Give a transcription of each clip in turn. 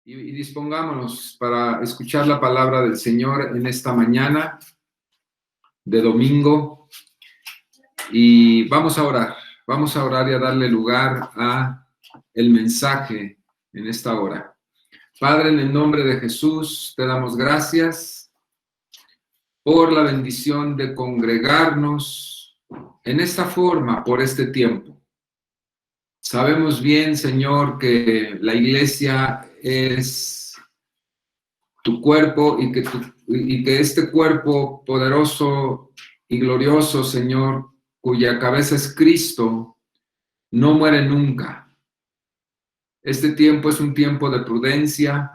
y dispongámonos para escuchar la palabra del Señor en esta mañana de domingo. Y vamos a orar y a darle lugar a el mensaje en esta hora. Padre, en el nombre de Jesús, te damos gracias por la bendición de congregarnos en esta forma por este tiempo. Sabemos bien, Señor, que la iglesia es tu cuerpo y que este cuerpo poderoso y glorioso, Señor, cuya cabeza es Cristo, no muere nunca. Este tiempo es un tiempo de prudencia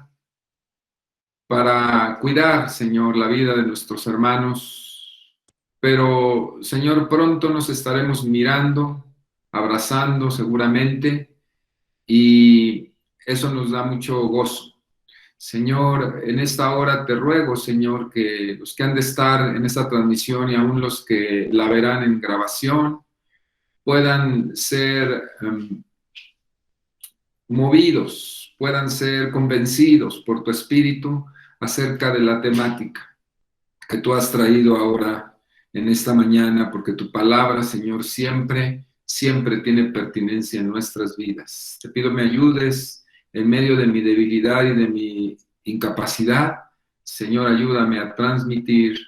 para cuidar, Señor, la vida de nuestros hermanos. Pero, Señor, pronto nos estaremos mirando, abrazando seguramente, y eso nos da mucho gozo. Señor, en esta hora te ruego, Señor, que los que han de estar en esta transmisión y aún los que la verán en grabación puedan ser movidos, puedan ser convencidos por tu espíritu acerca de la temática que tú has traído ahora en esta mañana, porque tu palabra, Señor, siempre tiene pertinencia en nuestras vidas. Te pido me ayudes en medio de mi debilidad y de mi incapacidad. Señor, ayúdame a transmitir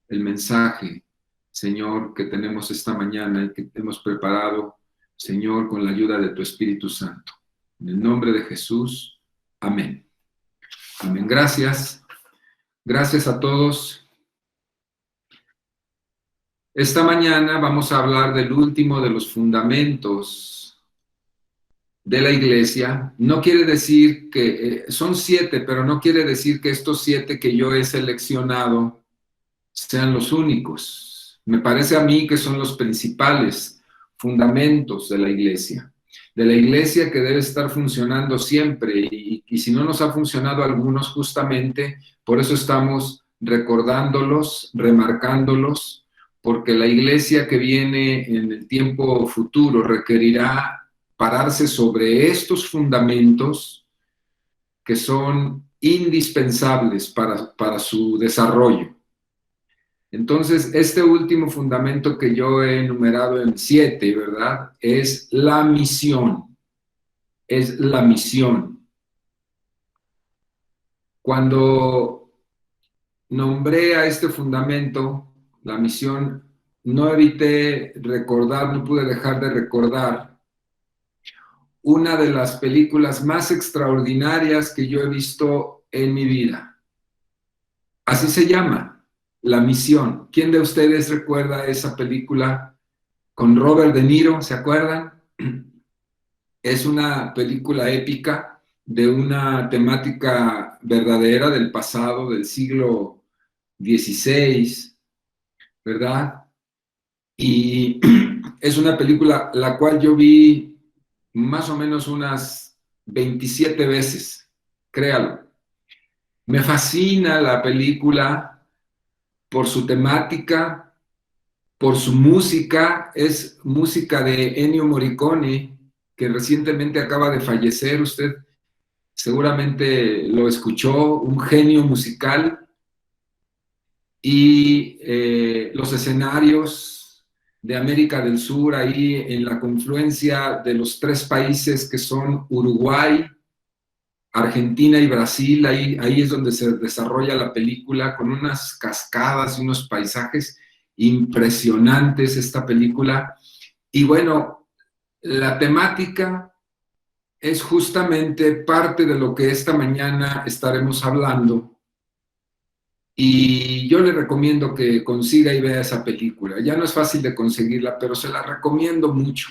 el mensaje, Señor, que tenemos esta mañana y que hemos preparado, Señor, con la ayuda de tu Espíritu Santo. En el nombre de Jesús, amén. Amén. Gracias. Gracias a todos. Esta mañana vamos a hablar del último de los fundamentos de la iglesia. No quiere decir que son 7, pero no quiere decir que estos 7 que yo he seleccionado sean los únicos. Me parece a mí que son los principales fundamentos de la iglesia que debe estar funcionando siempre, y si no nos ha funcionado algunos, justamente por eso estamos recordándolos, remarcándolos, porque la iglesia que viene en el tiempo futuro requerirá pararse sobre estos fundamentos que son indispensables para su desarrollo. Entonces, este último fundamento que yo he enumerado en 7, ¿verdad? Es la misión. Es la misión. Cuando nombré a este fundamento, la misión, no evité recordar, no pude dejar de recordar una de las películas más extraordinarias que yo he visto en mi vida. Así se llama. La misión. ¿Quién de ustedes recuerda esa película con Robert De Niro? ¿Se acuerdan? Es una película épica de una temática verdadera del pasado, del siglo XVI, ¿verdad? Y es una película la cual yo vi más o menos unas 27 veces, créalo. Me fascina la película por su temática, por su música. Es música de Ennio Morricone, que recientemente acaba de fallecer. Usted seguramente lo escuchó, un genio musical. Y los escenarios de América del Sur, ahí en la confluencia de los 3 países que son Uruguay, Argentina y Brasil, ahí es donde se desarrolla la película, con unas cascadas y unos paisajes impresionantes esta película. Y bueno, la temática es justamente parte de lo que esta mañana estaremos hablando, y yo le recomiendo que consiga y vea esa película. Ya no es fácil de conseguirla, pero se la recomiendo mucho.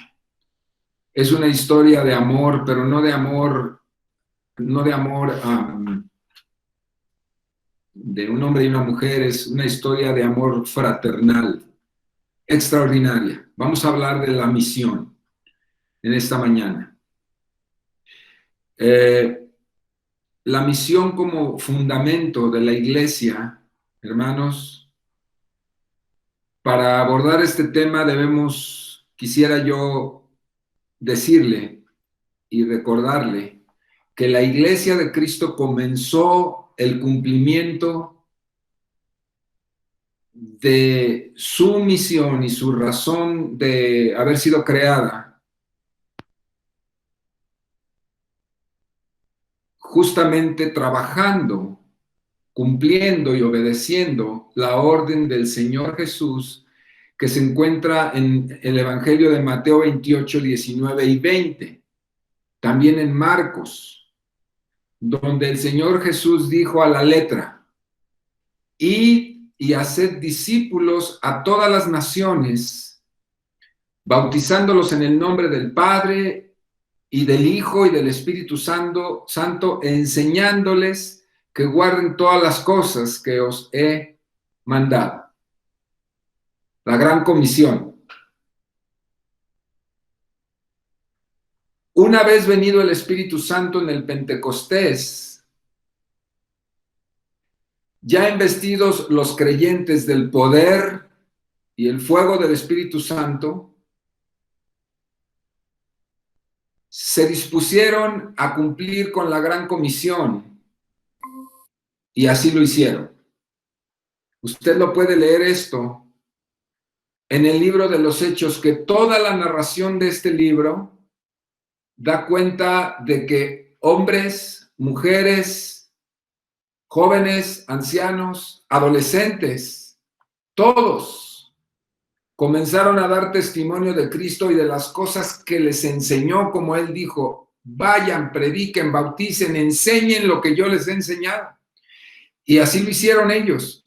Es una historia de amor, pero no de amor de un hombre y una mujer, es una historia de amor fraternal, extraordinaria. Vamos a hablar de la misión en esta mañana. La misión como fundamento de la iglesia, hermanos. Para abordar este tema quisiera yo decirle y recordarle que la iglesia de Cristo comenzó el cumplimiento de su misión y su razón de haber sido creada, justamente trabajando, cumpliendo y obedeciendo la orden del Señor Jesús, que se encuentra en el Evangelio de Mateo 28, 19 y 20, también en Marcos, donde el Señor Jesús dijo a la letra: id y haced discípulos a todas las naciones, bautizándolos en el nombre del Padre y del Hijo y del Espíritu Santo, enseñándoles que guarden todas las cosas que os he mandado. La gran comisión. Una vez venido el Espíritu Santo en el Pentecostés, ya investidos los creyentes del poder y el fuego del Espíritu Santo, se dispusieron a cumplir con la gran comisión y así lo hicieron. Usted lo puede leer esto en el libro de los Hechos, que toda la narración de este libro da cuenta de que hombres, mujeres, jóvenes, ancianos, adolescentes, todos comenzaron a dar testimonio de Cristo y de las cosas que les enseñó, como él dijo: vayan, prediquen, bauticen, enseñen lo que yo les he enseñado. Y así lo hicieron ellos.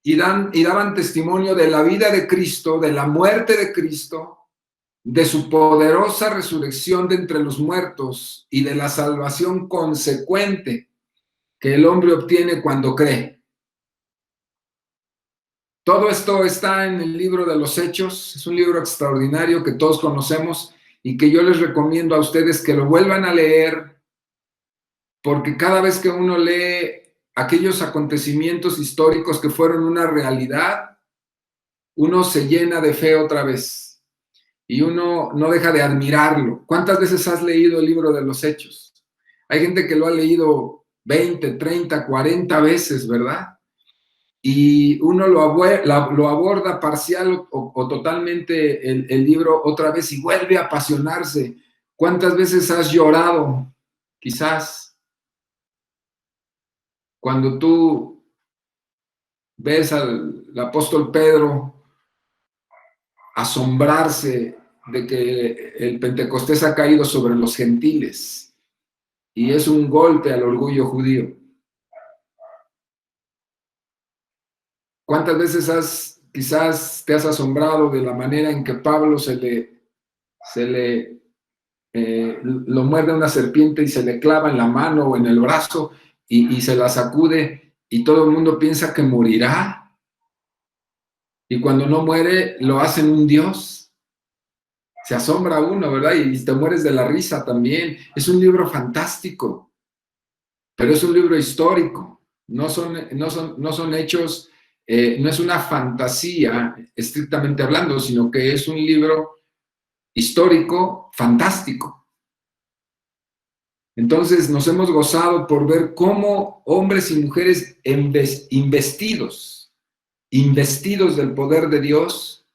Y daban testimonio de la vida de Cristo, de la muerte de Cristo, de su poderosa resurrección de entre los muertos y de la salvación consecuente que el hombre obtiene cuando cree. Todo esto está en el libro de los Hechos. Es un libro extraordinario que todos conocemos y que yo les recomiendo a ustedes que lo vuelvan a leer, porque cada vez que uno lee aquellos acontecimientos históricos que fueron una realidad, uno se llena de fe otra vez y uno no deja de admirarlo. ¿Cuántas veces has leído el libro de los Hechos? Hay gente que lo ha leído 20, 30, 40 veces, ¿verdad? Y uno lo aborda parcial o totalmente el libro otra vez y vuelve a apasionarse. ¿Cuántas veces has llorado? Quizás cuando tú ves al apóstol Pedro asombrarse de que el Pentecostés ha caído sobre los gentiles y es un golpe al orgullo judío. ¿Cuántas veces quizás te has asombrado de la manera en que Pablo lo muerde una serpiente y se le clava en la mano o en el brazo y se la sacude y todo el mundo piensa que morirá? Y cuando no muere, lo hacen un dios. Se asombra uno, ¿verdad? Y te mueres de la risa también. Es un libro fantástico, pero es un libro histórico. No son hechos, no es una fantasía estrictamente hablando, sino que es un libro histórico fantástico. Entonces nos hemos gozado por ver cómo hombres y mujeres investidos del poder de Dios,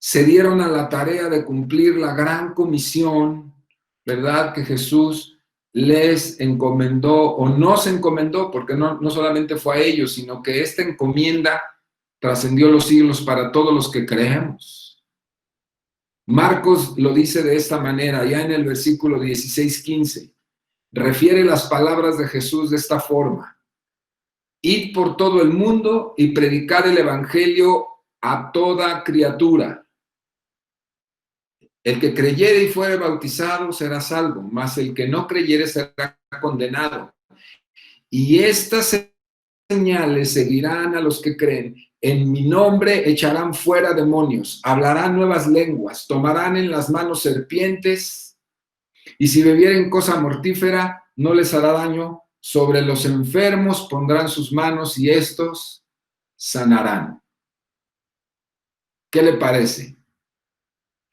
se dieron a la tarea de cumplir la gran comisión, ¿verdad?, que Jesús les encomendó o nos encomendó, porque no solamente fue a ellos, sino que esta encomienda trascendió los siglos para todos los que creemos. Marcos lo dice de esta manera, ya en el versículo 16-15, refiere las palabras de Jesús de esta forma: id por todo el mundo y predicad el evangelio a toda criatura. El que creyere y fuere bautizado será salvo, mas el que no creyere será condenado. Y estas señales seguirán a los que creen. En mi nombre echarán fuera demonios, hablarán nuevas lenguas, tomarán en las manos serpientes, y si bebieren cosa mortífera, no les hará daño. Sobre los enfermos pondrán sus manos y estos sanarán. ¿Qué le parece?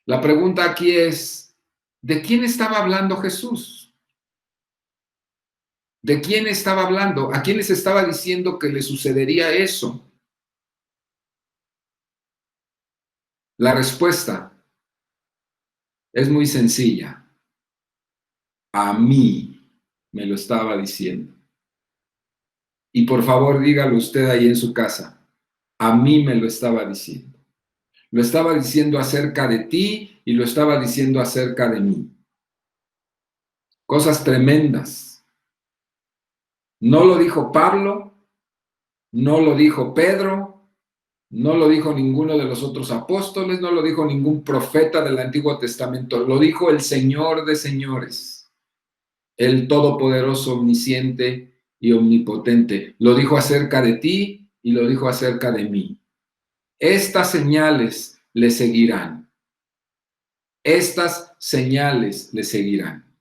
La pregunta aquí es, ¿de quién estaba hablando Jesús? ¿De quién estaba hablando? ¿A quiénes estaba diciendo que le sucedería eso? La respuesta es muy sencilla. A mí me lo estaba diciendo. Y por favor, dígalo usted ahí en su casa. A mí me lo estaba diciendo. Lo estaba diciendo acerca de ti y lo estaba diciendo acerca de mí. Cosas tremendas. No lo dijo Pablo, no lo dijo Pedro, no lo dijo ninguno de los otros apóstoles, no lo dijo ningún profeta del Antiguo Testamento. Lo dijo el Señor de señores, el Todopoderoso, omnisciente y omnipotente. Lo dijo acerca de ti y lo dijo acerca de mí. Estas señales le seguirán. Estas señales le seguirán.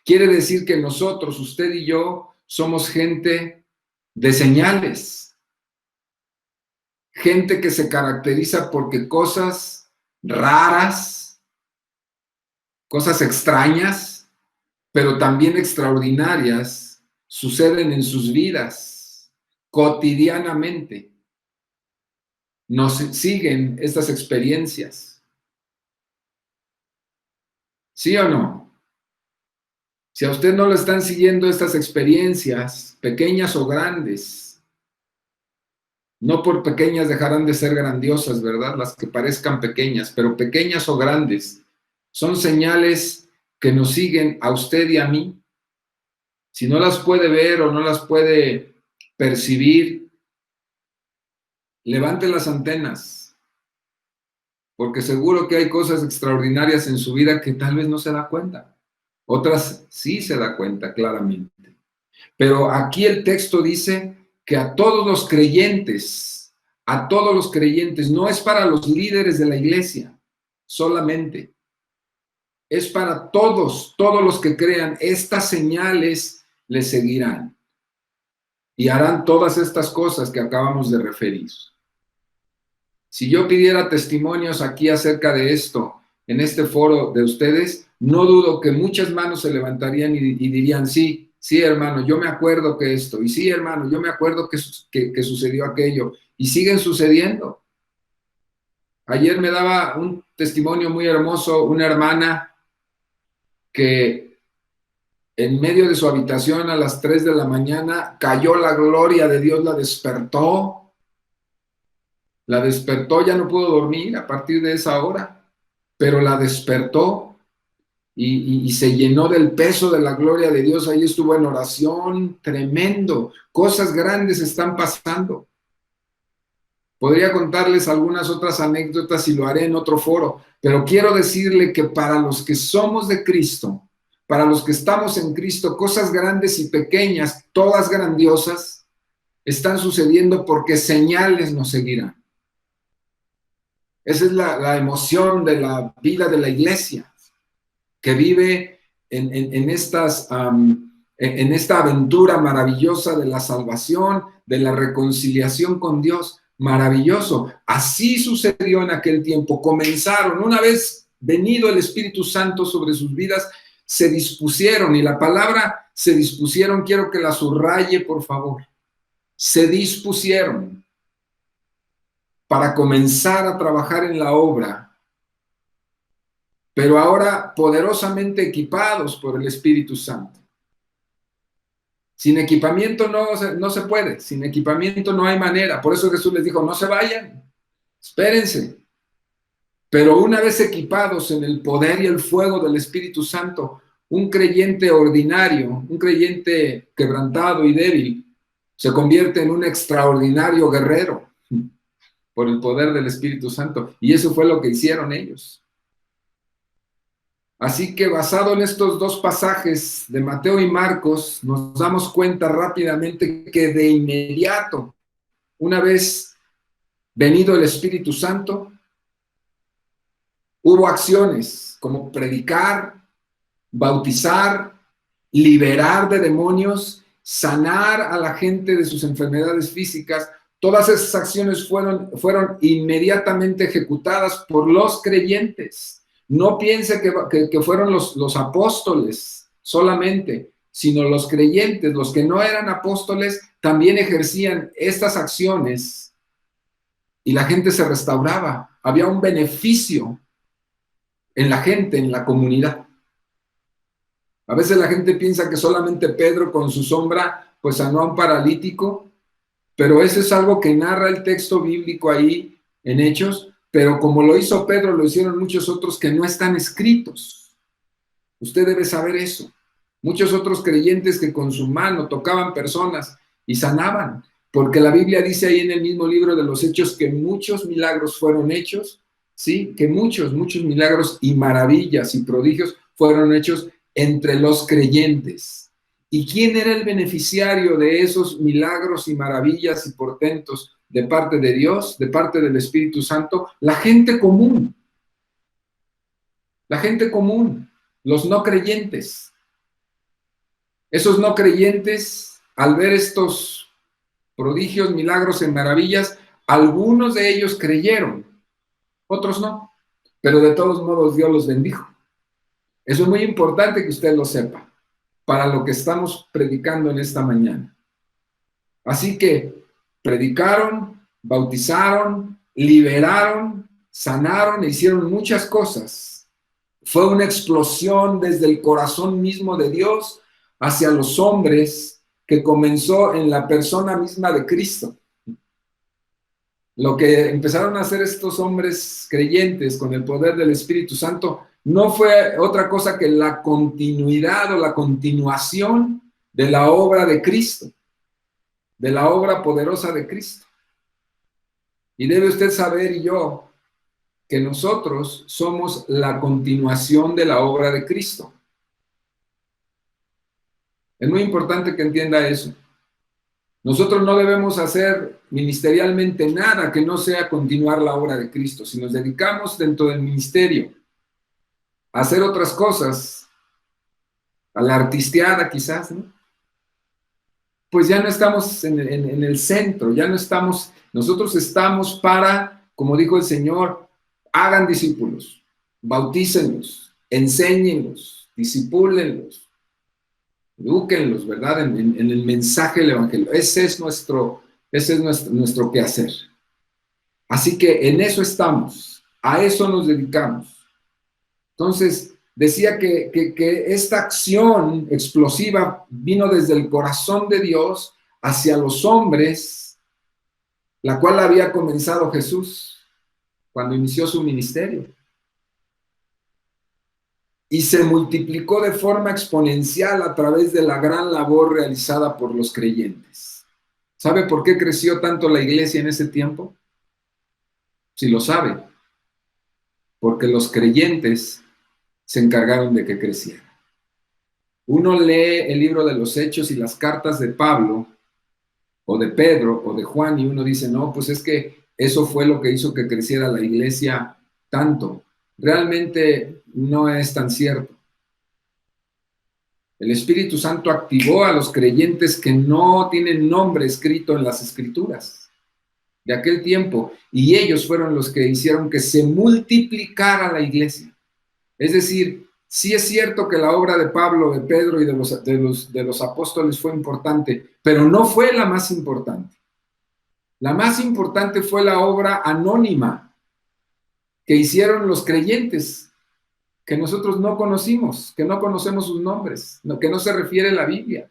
Quiere decir que nosotros, usted y yo, somos gente de señales. Gente que se caracteriza porque cosas raras, cosas extrañas, pero también extraordinarias, suceden en sus vidas cotidianamente. Nos siguen estas experiencias. ¿Sí o no? Si a usted no le están siguiendo estas experiencias, pequeñas o grandes, no por pequeñas dejarán de ser grandiosas, ¿verdad? Las que parezcan pequeñas, pero pequeñas o grandes, son señales que nos siguen a usted y a mí. Si no las puede ver o no las puede percibir, levante las antenas, porque seguro que hay cosas extraordinarias en su vida que tal vez no se da cuenta. Otras sí se da cuenta claramente. Pero aquí el texto dice que a todos los creyentes, no es para los líderes de la iglesia solamente, es para todos los que crean. Estas señales les seguirán y harán todas estas cosas que acabamos de referir. Si yo pidiera testimonios aquí acerca de esto, en este foro de ustedes, no dudo que muchas manos se levantarían y dirían, sí, sí, hermano, yo me acuerdo que esto, y sí, hermano, yo me acuerdo que sucedió aquello, y siguen sucediendo. Ayer me daba un testimonio muy hermoso una hermana que en medio de su habitación a las 3 de la mañana cayó la gloria de Dios, la despertó, ya no pudo dormir a partir de esa hora, pero la despertó. Y se llenó del peso de la gloria de Dios. Ahí estuvo en oración, tremendo. Cosas grandes están pasando. Podría contarles algunas otras anécdotas y lo haré en otro foro, pero quiero decirle que para los que somos de Cristo, para los que estamos en Cristo, cosas grandes y pequeñas, todas grandiosas, están sucediendo porque señales nos seguirán. Esa es la emoción de la vida de la iglesia, que vive en esta aventura maravillosa de la salvación, de la reconciliación con Dios. Maravilloso. Así sucedió en aquel tiempo. Comenzaron, una vez venido el Espíritu Santo sobre sus vidas, se dispusieron, y la palabra se dispusieron, quiero que la subraye, por favor. Se dispusieron para comenzar a trabajar en la obra, pero ahora poderosamente equipados por el Espíritu Santo. Sin equipamiento no se puede, sin equipamiento no hay manera. Por eso Jesús les dijo, no se vayan, espérense. Pero una vez equipados en el poder y el fuego del Espíritu Santo, un creyente ordinario, un creyente quebrantado y débil, se convierte en un extraordinario guerrero por el poder del Espíritu Santo. Y eso fue lo que hicieron ellos. Así que basado en estos dos pasajes de Mateo y Marcos, nos damos cuenta rápidamente que de inmediato, una vez venido el Espíritu Santo, hubo acciones como predicar, bautizar, liberar de demonios, sanar a la gente de sus enfermedades físicas. Todas esas acciones fueron inmediatamente ejecutadas por los creyentes. No piense que fueron los apóstoles solamente. sino los creyentes, los que no eran apóstoles, también ejercían estas acciones y la gente se restauraba. Había un beneficio en la gente, en la comunidad. A veces la gente piensa que solamente Pedro con su sombra pues sanó a un paralítico, pero eso es algo que narra el texto bíblico ahí en Hechos, pero como lo hizo Pedro, lo hicieron muchos otros que no están escritos. Usted debe saber eso. Muchos otros creyentes que con su mano tocaban personas y sanaban, porque la Biblia dice ahí en el mismo libro de los Hechos que muchos milagros fueron hechos, ¿sí? Que muchos milagros y maravillas y prodigios fueron hechos entre los creyentes. ¿Y quién era el beneficiario de esos milagros y maravillas y portentos de parte de Dios, de parte del Espíritu Santo? La gente común. La gente común, los no creyentes. Esos no creyentes, al ver estos prodigios, milagros y maravillas, algunos de ellos creyeron, otros no, pero de todos modos Dios los bendijo. Eso es muy importante que usted lo sepa, para lo que estamos predicando en esta mañana. Así que predicaron, bautizaron, liberaron, sanaron e hicieron muchas cosas. Fue una explosión desde el corazón mismo de Dios hacia los hombres que comenzó en la persona misma de Cristo. Lo que empezaron a hacer estos hombres creyentes con el poder del Espíritu Santo no fue otra cosa que la continuidad o la continuación de la obra de Cristo, de la obra poderosa de Cristo. Y debe usted saber, y yo, que nosotros somos la continuación de la obra de Cristo. Es muy importante que entienda eso. Nosotros no debemos hacer ministerialmente nada que no sea continuar la obra de Cristo. Si nos dedicamos dentro del ministerio a hacer otras cosas, a la artisteada quizás, ¿no? Pues ya no estamos en el centro, ya no estamos, nosotros estamos para, como dijo el Señor, hagan discípulos, bautícenlos, enséñenlos, discipúlenlos, edúquenlos, ¿verdad? En el mensaje del Evangelio. Ese es nuestro quehacer. Así que en eso estamos, a eso nos dedicamos. Entonces, decía que esta acción explosiva vino desde el corazón de Dios hacia los hombres, la cual había comenzado Jesús cuando inició su ministerio. Y se multiplicó de forma exponencial a través de la gran labor realizada por los creyentes. ¿Sabe por qué creció tanto la iglesia en ese tiempo? Si lo sabe, porque los creyentes se encargaron de que creciera. Uno lee el libro de los Hechos y las cartas de Pablo, o de Pedro, o de Juan, y uno dice, no, pues es que eso fue lo que hizo que creciera la iglesia tanto. Realmente no es tan cierto. El Espíritu Santo activó a los creyentes que no tienen nombre escrito en las Escrituras de aquel tiempo, y ellos fueron los que hicieron que se multiplicara la iglesia. Es decir, sí es cierto que la obra de Pablo, de Pedro y de los apóstoles fue importante, pero no fue la más importante. La más importante fue la obra anónima que hicieron los creyentes, que nosotros no conocimos, que no conocemos sus nombres, que no se refiere a la Biblia.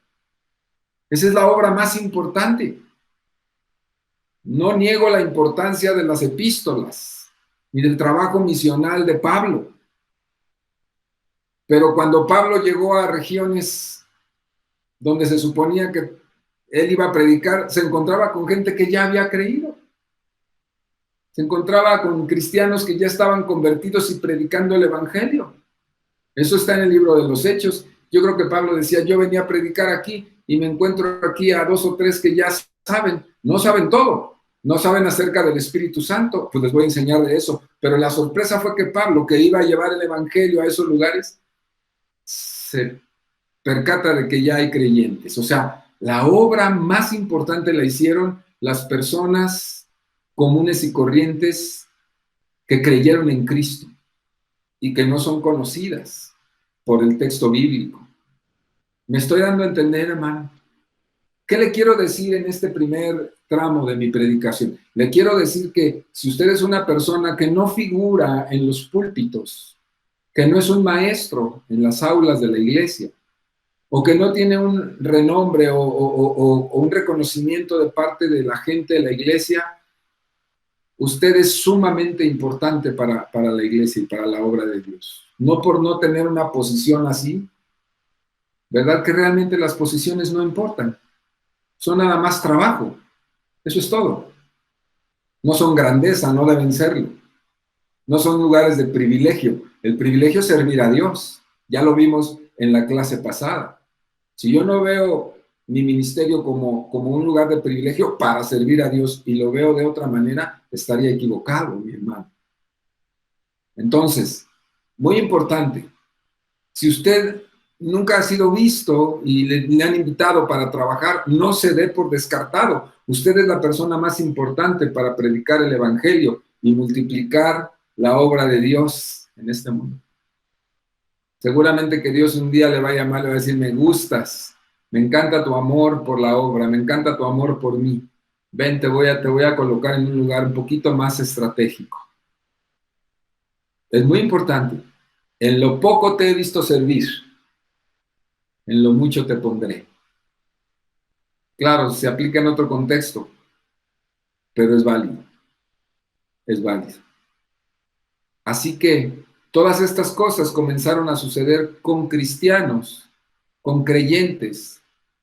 Esa es la obra más importante. No niego la importancia de las epístolas ni del trabajo misional de Pablo. Pero cuando Pablo llegó a regiones donde se suponía que él iba a predicar, se encontraba con gente que ya había creído. Se encontraba con cristianos que ya estaban convertidos y predicando el Evangelio. Eso está en el libro de los Hechos. Yo creo que Pablo decía, yo venía a predicar aquí y me encuentro aquí a 2 o 3 que ya saben, no saben todo, no saben acerca del Espíritu Santo, pues les voy a enseñar de eso. Pero la sorpresa fue que Pablo, que iba a llevar el Evangelio a esos lugares, se percata de que ya hay creyentes. O sea, la obra más importante la hicieron las personas comunes y corrientes que creyeron en Cristo y que no son conocidas por el texto bíblico. ¿Me estoy dando a entender, hermano? ¿Qué le quiero decir en este primer tramo de mi predicación? Le quiero decir que si usted es una persona que no figura en los púlpitos, que no es un maestro en las aulas de la iglesia, o que no tiene un renombre o un reconocimiento de parte de la gente de la iglesia, usted es sumamente importante para la iglesia y para la obra de Dios. No por no tener una posición así, ¿verdad? Que realmente las posiciones no importan, son nada más trabajo, eso es todo. No son grandeza, no deben serlo. No son lugares de privilegio. El privilegio es servir a Dios. Ya lo vimos en la clase pasada. Si yo no veo mi ministerio como un lugar de privilegio para servir a Dios y lo veo de otra manera, estaría equivocado, mi hermano. Entonces, muy importante, si usted nunca ha sido visto y le han invitado para trabajar, no se dé por descartado. Usted es la persona más importante para predicar el Evangelio y multiplicar la obra de Dios en este mundo. Seguramente que Dios un día le va a llamar y le va a decir, me gustas, me encanta tu amor por la obra, me encanta tu amor por mí. Ven, te voy a colocar en un lugar un poquito más estratégico. Es muy importante. En lo poco te he visto servir, en lo mucho te pondré. Claro, se aplica en otro contexto, pero es válido, es válido. Así que todas estas cosas comenzaron a suceder con cristianos, con creyentes,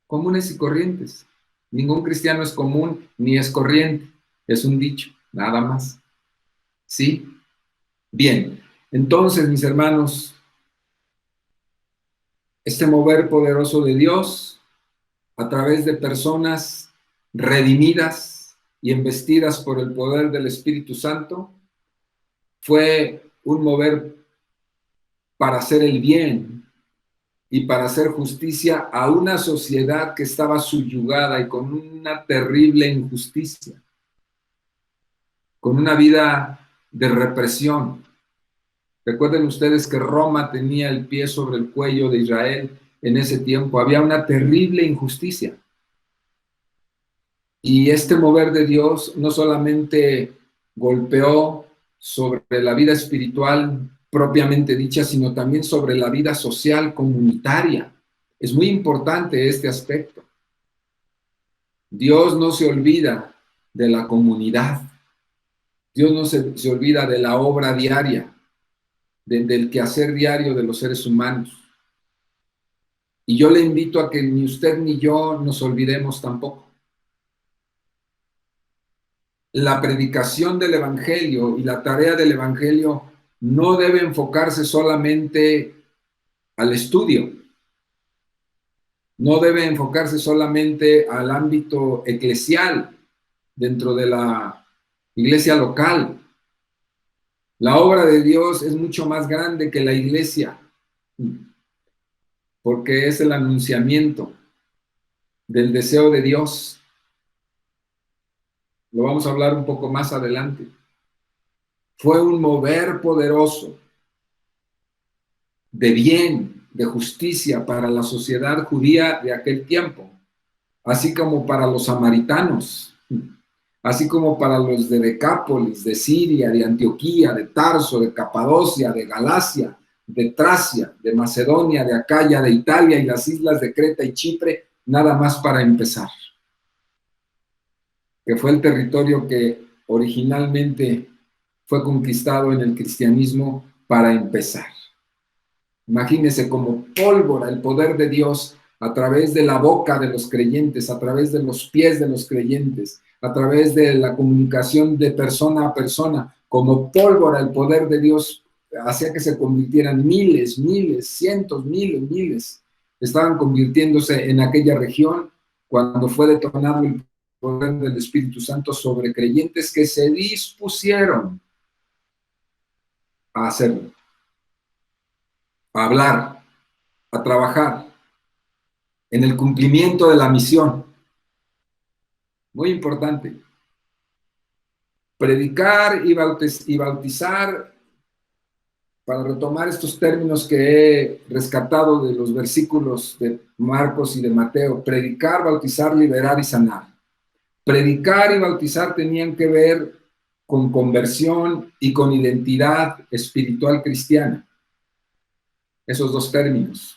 comunes y corrientes. Ningún cristiano es común ni es corriente, es un dicho, nada más. ¿Sí? Bien, entonces, mis hermanos, este mover poderoso de Dios a través de personas redimidas y embestidas por el poder del Espíritu Santo fue un mover para hacer el bien y para hacer justicia a una sociedad que estaba subyugada y con una terrible injusticia, con una vida de represión. Recuerden ustedes que Roma tenía el pie sobre el cuello de Israel en ese tiempo. Había una terrible injusticia. Y este mover de Dios no solamente golpeó sobre la vida espiritual propiamente dicha, sino también sobre la vida social comunitaria. Es muy importante este aspecto. Dios no se olvida de la comunidad. Dios no se olvida de la obra diaria, del quehacer diario de los seres humanos. Y yo le invito a que ni usted ni yo nos olvidemos tampoco. La predicación del Evangelio y la tarea del Evangelio no debe enfocarse solamente al estudio, no debe enfocarse solamente al ámbito eclesial dentro de la iglesia local. La obra de Dios es mucho más grande que la iglesia, porque es el anunciamiento del deseo de Dios. Lo vamos a hablar un poco más adelante. Fue un mover poderoso de bien, de justicia para la sociedad judía de aquel tiempo, así como para los samaritanos, así como para los de Decápolis, de Siria, de Antioquía, de Tarso, de Capadocia, de Galacia, de Tracia, de Macedonia, de Acaya, de Italia y las islas de Creta y Chipre, nada más para empezar, que fue el territorio que originalmente fue conquistado en el cristianismo para empezar. Imagínense como pólvora el poder de Dios a través de la boca de los creyentes, a través de los pies de los creyentes, a través de la comunicación de persona a persona, como pólvora el poder de Dios hacía que se convirtieran miles, miles, cientos, miles, miles. Estaban convirtiéndose en aquella región cuando fue detonado el poder del Espíritu Santo sobre creyentes que se dispusieron a hacerlo, a hablar, a trabajar en el cumplimiento de la misión. Muy importante. Predicar y bautizar para retomar estos términos que he rescatado de los versículos de Marcos y de Mateo: predicar, bautizar, liberar y sanar. Predicar y bautizar tenían que ver con conversión y con identidad espiritual cristiana. Esos dos términos.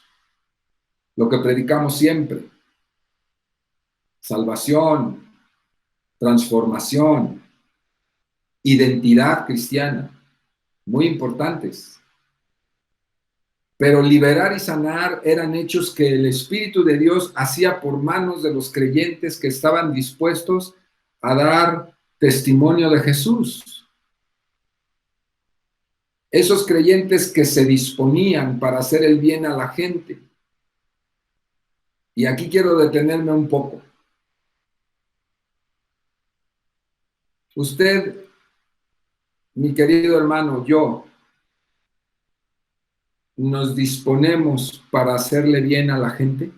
Lo que predicamos siempre: salvación, transformación, identidad cristiana, muy importantes. Pero liberar y sanar eran hechos que el Espíritu de Dios hacía por manos de los creyentes que estaban dispuestos a dar testimonio de Jesús. Esos creyentes que se disponían para hacer el bien a la gente. Y aquí quiero detenerme un poco. Usted, mi querido hermano, yo, ¿nos disponemos para hacerle bien a la gente?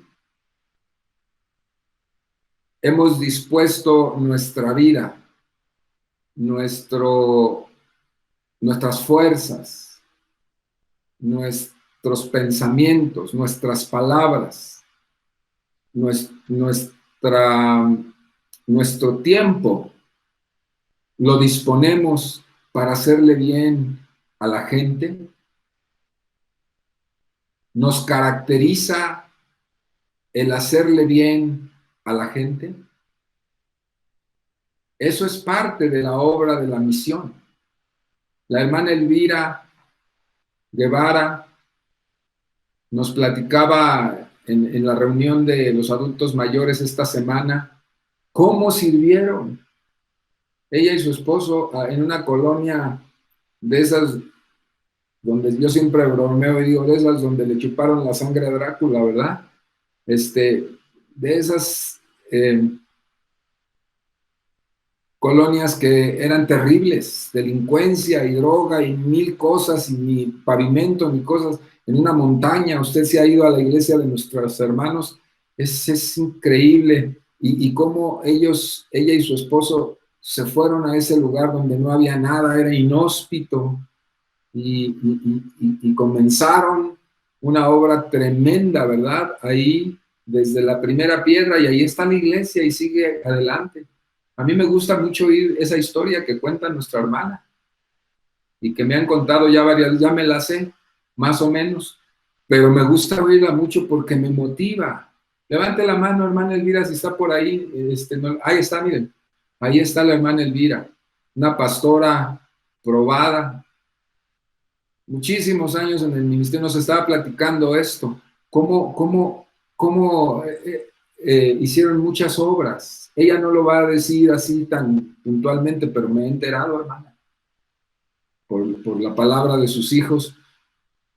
¿Hemos dispuesto nuestra vida, nuestras fuerzas, nuestros pensamientos, nuestras palabras, nuestro tiempo, lo disponemos para hacerle bien a la gente? ¿Nos caracteriza el hacerle bien a la gente? Eso es parte de la obra de la misión. La hermana Elvira Guevara nos platicaba en la reunión de los adultos mayores esta semana cómo sirvieron ella y su esposo en una colonia de esas donde yo siempre bromeo y digo, de esas donde le chuparon la sangre a Drácula, ¿verdad? De esas colonias que eran terribles, delincuencia y droga y mil cosas, y ni pavimento ni cosas, en una montaña. Usted se ha ido a la iglesia de nuestros hermanos, es increíble, y cómo ella y su esposo se fueron a ese lugar donde no había nada, era inhóspito, y comenzaron una obra tremenda, ¿verdad? Ahí, desde la primera piedra, y ahí está la iglesia y sigue adelante. A mí me gusta mucho oír esa historia que cuenta nuestra hermana y que me han contado ya varias, ya me la sé, más o menos, pero me gusta oírla mucho porque me motiva. Levante la mano, hermana Elvira, si está por ahí. Ahí está, miren, ahí está la hermana Elvira, una pastora probada, muchísimos años en el ministerio. Nos estaba platicando esto, cómo hicieron muchas obras. Ella no lo va a decir así tan puntualmente, pero me he enterado, hermana, por la palabra de sus hijos,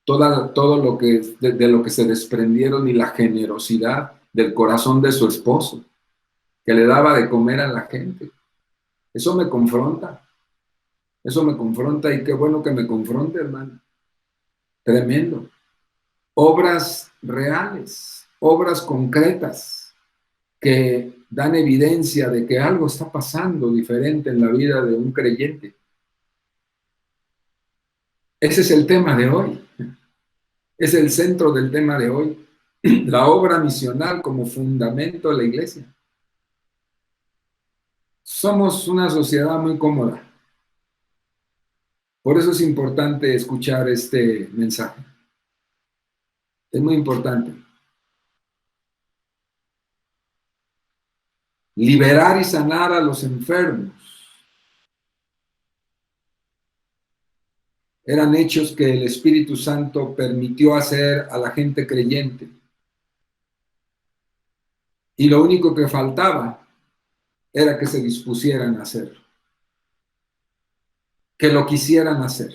todo lo que, de lo que se desprendieron, y la generosidad del corazón de su esposo, que le daba de comer a la gente. Eso me confronta, y qué bueno que me confronte, hermano. Tremendo. Obras reales, obras concretas que dan evidencia de que algo está pasando diferente en la vida de un creyente. Ese es el tema de hoy. Es el centro del tema de hoy. La obra misional como fundamento de la iglesia. Somos una sociedad muy cómoda. Por eso es importante escuchar este mensaje. Es muy importante. Liberar y sanar a los enfermos. Eran hechos que el Espíritu Santo permitió hacer a la gente creyente. Y lo único que faltaba era que se dispusieran a hacerlo, que lo quisieran hacer,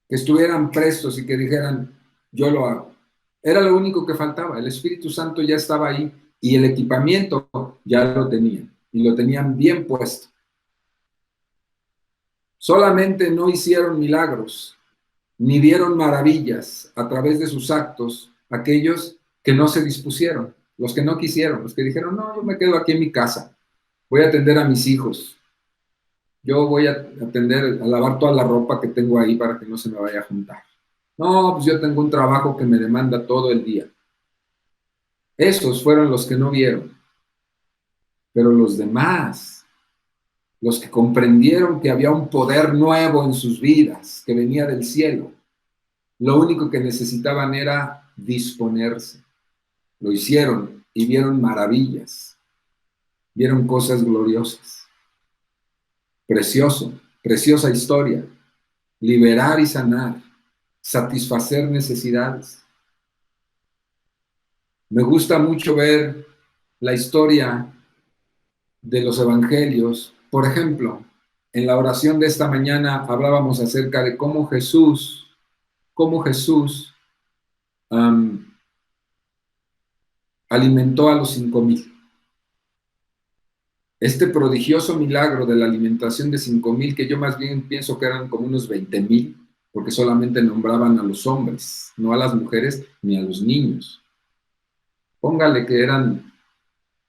que estuvieran prestos y que dijeran, yo lo hago. Era lo único que faltaba. El Espíritu Santo ya estaba ahí y el equipamiento ya lo tenían, y lo tenían bien puesto. Solamente no hicieron milagros, ni dieron maravillas a través de sus actos aquellos que no se dispusieron, los que no quisieron, los que dijeron, no, yo me quedo aquí en mi casa, voy a atender a mis hijos. yo voy a atender, a lavar toda la ropa que tengo ahí para que no se me vaya a juntar. No, pues yo tengo un trabajo que me demanda todo el día. Esos fueron los que no vieron, pero los demás, los que comprendieron que había un poder nuevo en sus vidas, que venía del cielo, lo único que necesitaban era disponerse. Lo hicieron y vieron maravillas, vieron cosas gloriosas. Precioso, preciosa historia. Liberar y sanar, satisfacer necesidades. Me gusta mucho ver la historia de los evangelios. Por ejemplo, en la oración de esta mañana hablábamos acerca de cómo Jesús alimentó a los 5,000. Este prodigioso milagro de la alimentación de 5,000, que yo más bien pienso que eran como unos 20,000, porque solamente nombraban a los hombres, no a las mujeres ni a los niños. Póngale que eran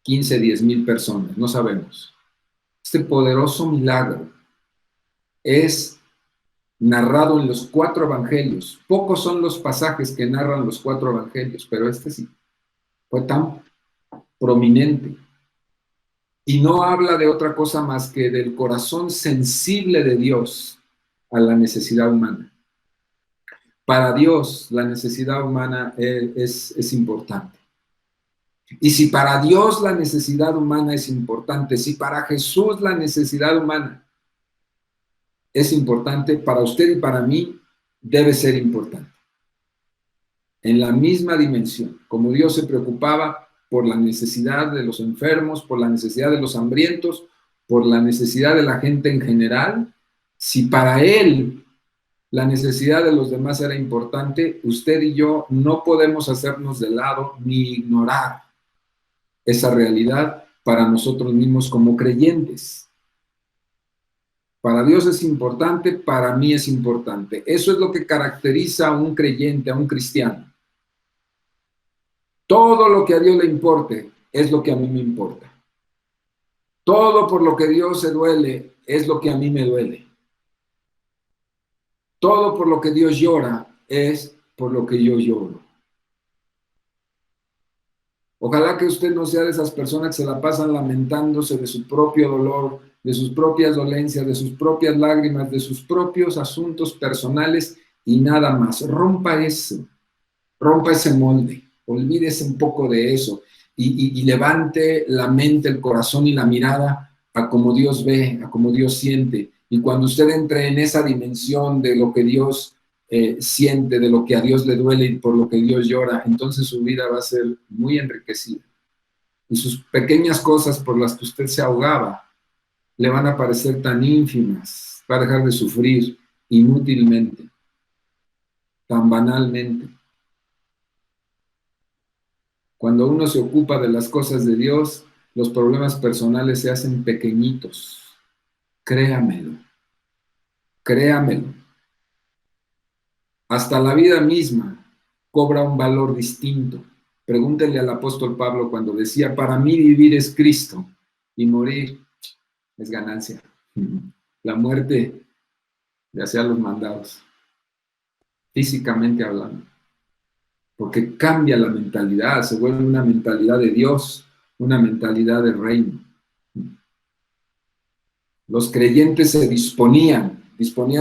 15, 10,000 personas, no sabemos. Este poderoso milagro es narrado en los 4 evangelios. Pocos son los pasajes que narran los 4 evangelios, pero este sí fue tan prominente. Y no habla de otra cosa más que del corazón sensible de Dios a la necesidad humana. Para Dios la necesidad humana es importante. Y si para Dios la necesidad humana es importante, si para Jesús la necesidad humana es importante, para usted y para mí debe ser importante. En la misma dimensión, como Dios se preocupaba por la necesidad de los enfermos, por la necesidad de los hambrientos, por la necesidad de la gente en general, si para Él la necesidad de los demás era importante, usted y yo no podemos hacernos de lado ni ignorar esa realidad para nosotros mismos como creyentes. Para Dios es importante, para mí es importante. Eso es lo que caracteriza a un creyente, a un cristiano. Todo lo que a Dios le importe es lo que a mí me importa. Todo por lo que Dios se duele es lo que a mí me duele. Todo por lo que Dios llora es por lo que yo lloro. Ojalá que usted no sea de esas personas que se la pasan lamentándose de su propio dolor, de sus propias dolencias, de sus propias lágrimas, de sus propios asuntos personales y nada más. Rompa eso, rompa ese molde, olvídese un poco de eso y levante la mente, el corazón y la mirada a como Dios ve, a como Dios siente. Y cuando usted entre en esa dimensión de lo que Dios siente, de lo que a Dios le duele y por lo que Dios llora, entonces su vida va a ser muy enriquecida. Y sus pequeñas cosas por las que usted se ahogaba le van a parecer tan ínfimas, va a dejar de sufrir inútilmente, tan banalmente. Cuando uno se ocupa de las cosas de Dios, los problemas personales se hacen pequeñitos. Créamelo, créamelo. Hasta la vida misma cobra un valor distinto. Pregúntenle al apóstol Pablo cuando decía, para mí vivir es Cristo y morir es ganancia. La muerte le hacía los mandados, físicamente hablando, porque cambia la mentalidad, se vuelve una mentalidad de Dios, una mentalidad de reino. Los creyentes se disponían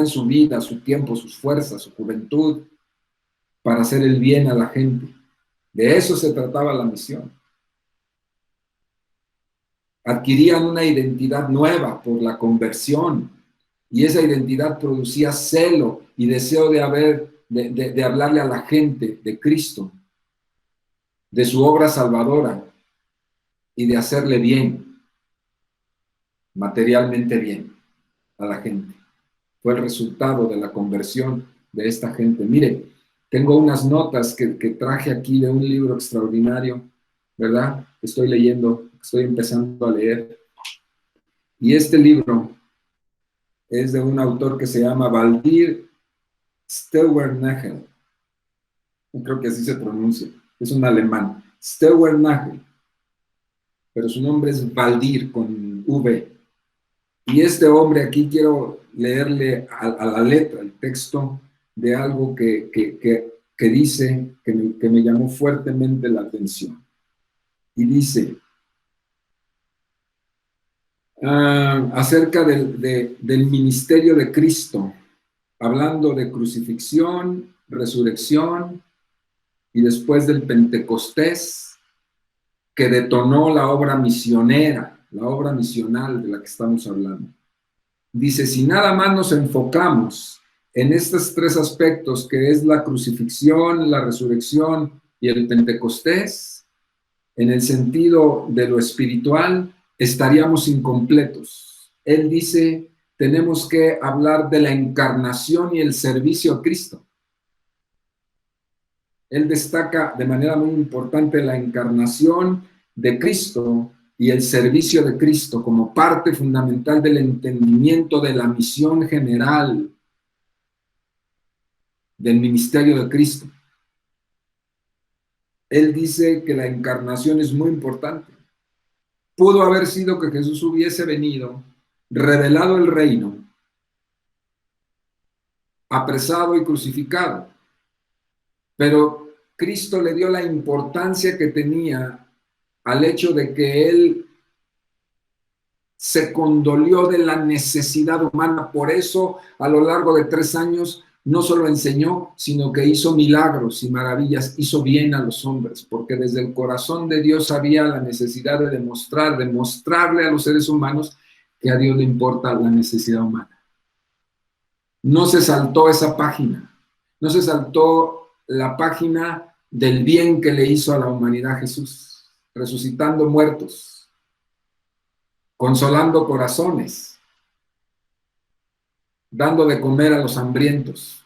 su vida, su tiempo, sus fuerzas, su juventud para hacer el bien a la gente. De eso se trataba la misión. Adquirían una identidad nueva por la conversión y esa identidad producía celo y deseo de hablarle a la gente de Cristo, de su obra salvadora y de hacerle bien, materialmente bien a la gente. Fue el resultado de la conversión de esta gente. Mire, tengo unas notas que traje aquí de un libro extraordinario, ¿verdad? Estoy leyendo, estoy empezando a leer. Y este libro es de un autor que se llama Valdir Steuernagel. Creo que así se pronuncia. Es un alemán. Steuernagel. Pero su nombre es Valdir con V. Y este hombre, aquí quiero leerle a la letra el texto de algo que dice, que me llamó fuertemente la atención. Y dice, acerca del ministerio de Cristo, hablando de crucifixión, resurrección y después del Pentecostés, que detonó la obra misionera, la obra misional de la que estamos hablando. Dice, si nada más nos enfocamos en estos tres aspectos, que es la crucifixión, la resurrección y el Pentecostés, en el sentido de lo espiritual, estaríamos incompletos. Él dice, tenemos que hablar de la encarnación y el servicio a Cristo. Él destaca de manera muy importante la encarnación de Cristo y el servicio de Cristo como parte fundamental del entendimiento de la misión general del ministerio de Cristo. Él dice que la encarnación es muy importante. Pudo haber sido que Jesús hubiese venido, revelado el reino, apresado y crucificado, pero Cristo le dio la importancia que tenía al hecho de que Él se condolió de la necesidad humana. Por eso, a lo largo de 3 años, no solo enseñó, sino que hizo milagros y maravillas, hizo bien a los hombres, porque desde el corazón de Dios había la necesidad de demostrarle a los seres humanos que a Dios le importa la necesidad humana. No se saltó esa página, no se saltó la página del bien que le hizo a la humanidad Jesús, resucitando muertos, consolando corazones, dando de comer a los hambrientos.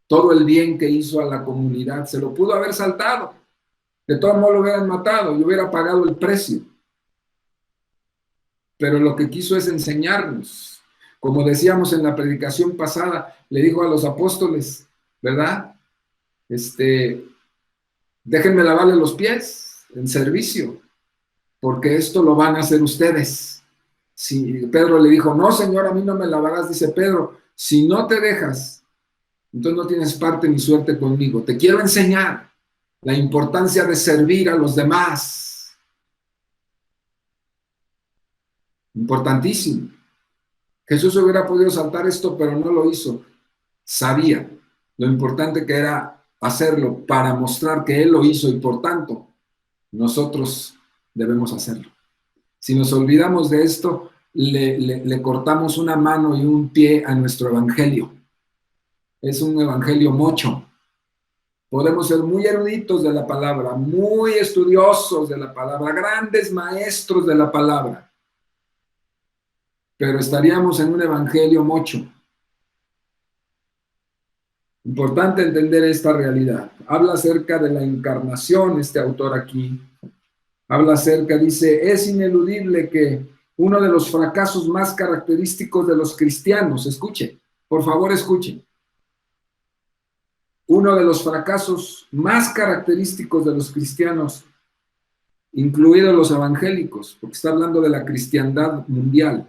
Todo el bien que hizo a la comunidad se lo pudo haber saltado. De todos modos lo hubieran matado y hubiera pagado el precio. Pero lo que quiso es enseñarnos. Como decíamos en la predicación pasada, le dijo a los apóstoles, ¿verdad? Déjenme lavarle los pies en servicio, porque esto lo van a hacer ustedes. Si Pedro le dijo, no, Señor, a mí no me lavarás, dice Pedro, si no te dejas, entonces no tienes parte ni suerte conmigo. Te quiero enseñar la importancia de servir a los demás. Importantísimo. Jesús hubiera podido saltar esto, pero no lo hizo. Sabía lo importante que era hacerlo para mostrar que Él lo hizo y por tanto nosotros debemos hacerlo. Si nos olvidamos de esto, le cortamos una mano y un pie a nuestro evangelio. Es un evangelio mocho. Podemos ser muy eruditos de la palabra, muy estudiosos de la palabra, grandes maestros de la palabra, pero estaríamos en un evangelio mocho. Importante entender esta realidad. Habla acerca de la encarnación este autor aquí. Habla acerca, dice, es ineludible que uno de los fracasos más característicos de los cristianos, escuche, por favor escuchen, uno de los fracasos más característicos de los cristianos, incluidos los evangélicos, porque está hablando de la cristiandad mundial,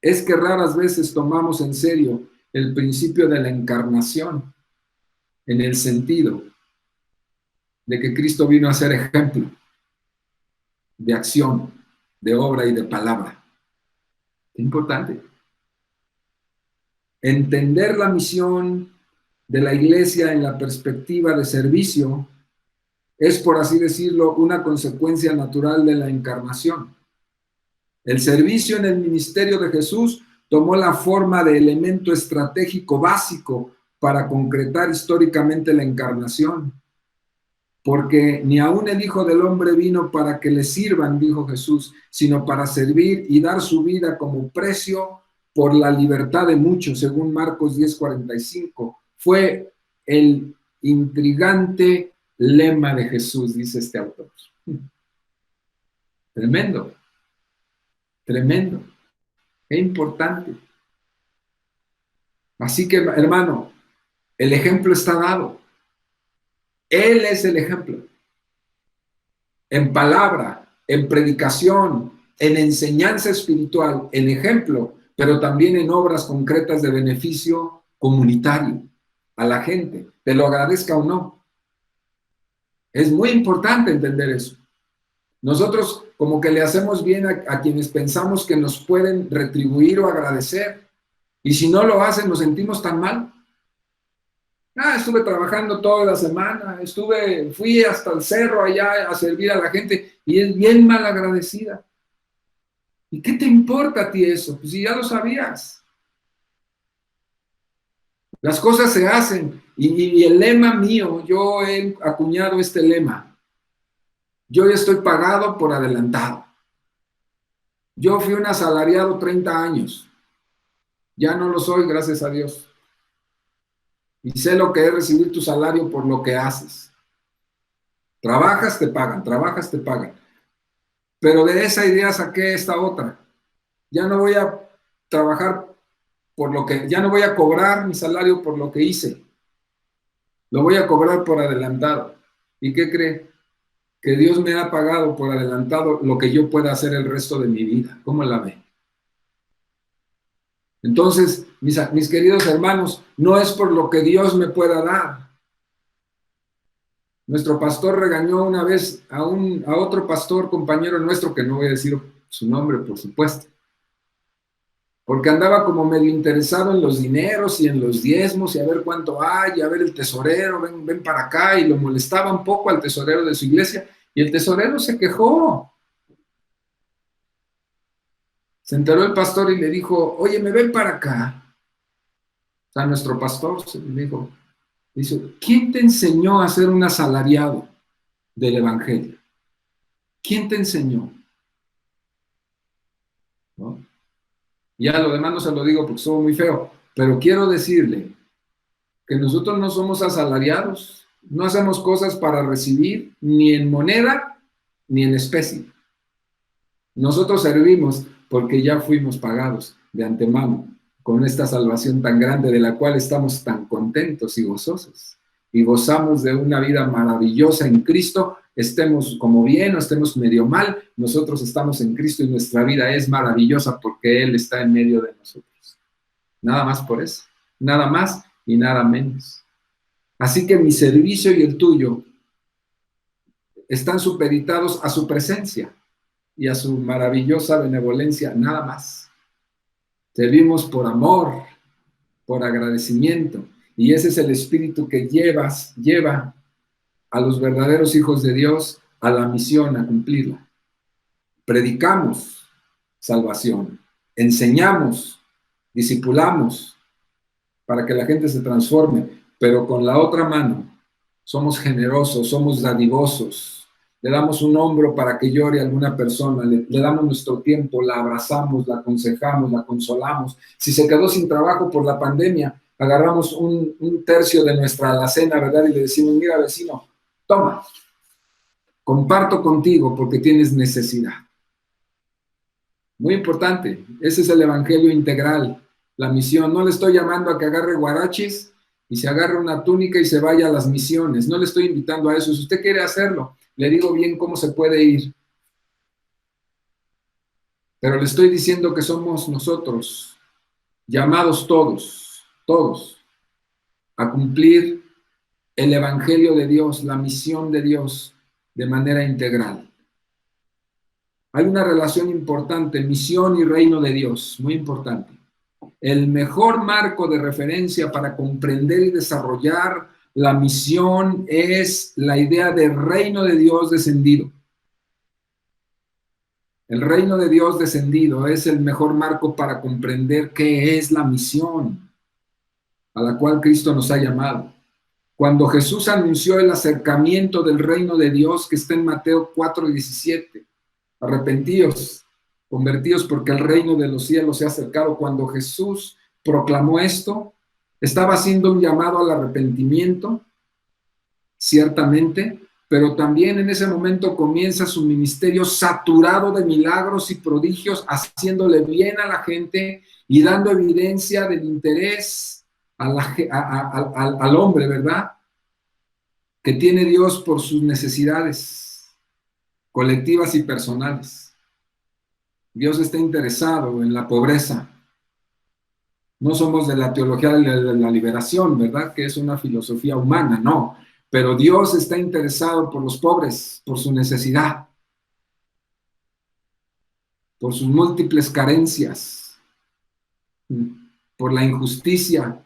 es que raras veces tomamos en serio el principio de la encarnación, en el sentido de que Cristo vino a ser ejemplo de acción, de obra y de palabra. Qué importante. Entender la misión de la iglesia en la perspectiva de servicio es, por así decirlo, una consecuencia natural de la encarnación. El servicio en el ministerio de Jesús tomó la forma de elemento estratégico básico para concretar históricamente la encarnación. Porque ni aun el Hijo del Hombre vino para que le sirvan, dijo Jesús, sino para servir y dar su vida como precio por la libertad de muchos, según Marcos 10:45. Fue el intrigante lema de Jesús, dice este autor. Tremendo, tremendo, qué importante. Así que, hermano, el ejemplo está dado. Él es el ejemplo. En palabra, en predicación, en enseñanza espiritual, en ejemplo, pero también en obras concretas de beneficio comunitario a la gente, te lo agradezca o no. Es muy importante entender eso. Nosotros como que le hacemos bien a quienes pensamos que nos pueden retribuir o agradecer, y si no lo hacen nos sentimos tan mal. Estuve trabajando toda la semana, fui hasta el cerro allá a servir a la gente y es bien mal agradecida. ¿Y qué te importa a ti eso? Pues si ya lo sabías. Las cosas se hacen y el lema mío, yo he acuñado este lema. Yo ya estoy pagado por adelantado. Yo fui un asalariado 30 años. Ya no lo soy, gracias a Dios. Y sé lo que es recibir tu salario por lo que haces. Trabajas, te pagan, trabajas, te pagan. Pero de esa idea saqué esta otra. Ya no voy a trabajar ya no voy a cobrar mi salario por lo que hice. Lo voy a cobrar por adelantado. ¿Y qué cree? Que Dios me ha pagado por adelantado lo que yo pueda hacer el resto de mi vida. ¿Cómo la ve? Entonces, mis queridos hermanos, no es por lo que Dios me pueda dar. Nuestro pastor regañó una vez a otro pastor, compañero nuestro, que no voy a decir su nombre, por supuesto, porque andaba como medio interesado en los dineros y en los diezmos y a ver cuánto hay, y a ver el tesorero, ven para acá, y lo molestaba un poco al tesorero de su iglesia, y el tesorero se quejó. Se enteró el pastor y le dijo, oye, me ven para acá. O sea, nuestro pastor se le dijo, ¿quién te enseñó a ser un asalariado del evangelio? ¿Quién te enseñó? ¿No? Ya lo demás no se lo digo porque soy muy feo, pero quiero decirle que nosotros no somos asalariados, no hacemos cosas para recibir ni en moneda ni en especie. Nosotros servimos porque ya fuimos pagados de antemano con esta salvación tan grande de la cual estamos tan contentos y gozosos. Y gozamos de una vida maravillosa en Cristo, estemos como bien o estemos medio mal, nosotros estamos en Cristo y nuestra vida es maravillosa porque Él está en medio de nosotros. Nada más por eso, nada más y nada menos. Así que mi servicio y el tuyo están supeditados a su presencia y a su maravillosa benevolencia, nada más. Servimos por amor, por agradecimiento, y ese es el espíritu que lleva a los verdaderos hijos de Dios a la misión, a cumplirla. Predicamos salvación, enseñamos, discipulamos para que la gente se transforme, pero con la otra mano somos generosos, somos dadivosos, le damos un hombro para que llore a alguna persona, le damos nuestro tiempo, la abrazamos, la aconsejamos, la consolamos. Si se quedó sin trabajo por la pandemia, agarramos un tercio de nuestra alacena, ¿verdad? Y le decimos, mira, vecino, toma, comparto contigo porque tienes necesidad. Muy importante, ese es el evangelio integral, la misión. No le estoy llamando a que agarre guarachis y se agarre una túnica y se vaya a las misiones. No le estoy invitando a eso. Si usted quiere hacerlo, le digo bien cómo se puede ir. Pero le estoy diciendo que somos nosotros, llamados todos, a cumplir el evangelio de Dios, la misión de Dios, de manera integral. Hay una relación importante, misión y reino de Dios, muy importante. El mejor marco de referencia para comprender y desarrollar la misión es la idea del reino de Dios descendido. El reino de Dios descendido es el mejor marco para comprender qué es la misión a la cual Cristo nos ha llamado. Cuando Jesús anunció el acercamiento del reino de Dios, que está en Mateo 4:17, arrepentíos, convertíos porque el reino de los cielos se ha acercado. Cuando Jesús proclamó esto, estaba haciendo un llamado al arrepentimiento, ciertamente, pero también en ese momento comienza su ministerio saturado de milagros y prodigios, haciéndole bien a la gente y dando evidencia del interés al hombre, ¿verdad? Que tiene Dios por sus necesidades colectivas y personales. Dios está interesado en la pobreza. No somos de la teología de la liberación, ¿verdad? Que es una filosofía humana, no. Pero Dios está interesado por los pobres, por su necesidad, por sus múltiples carencias, por la injusticia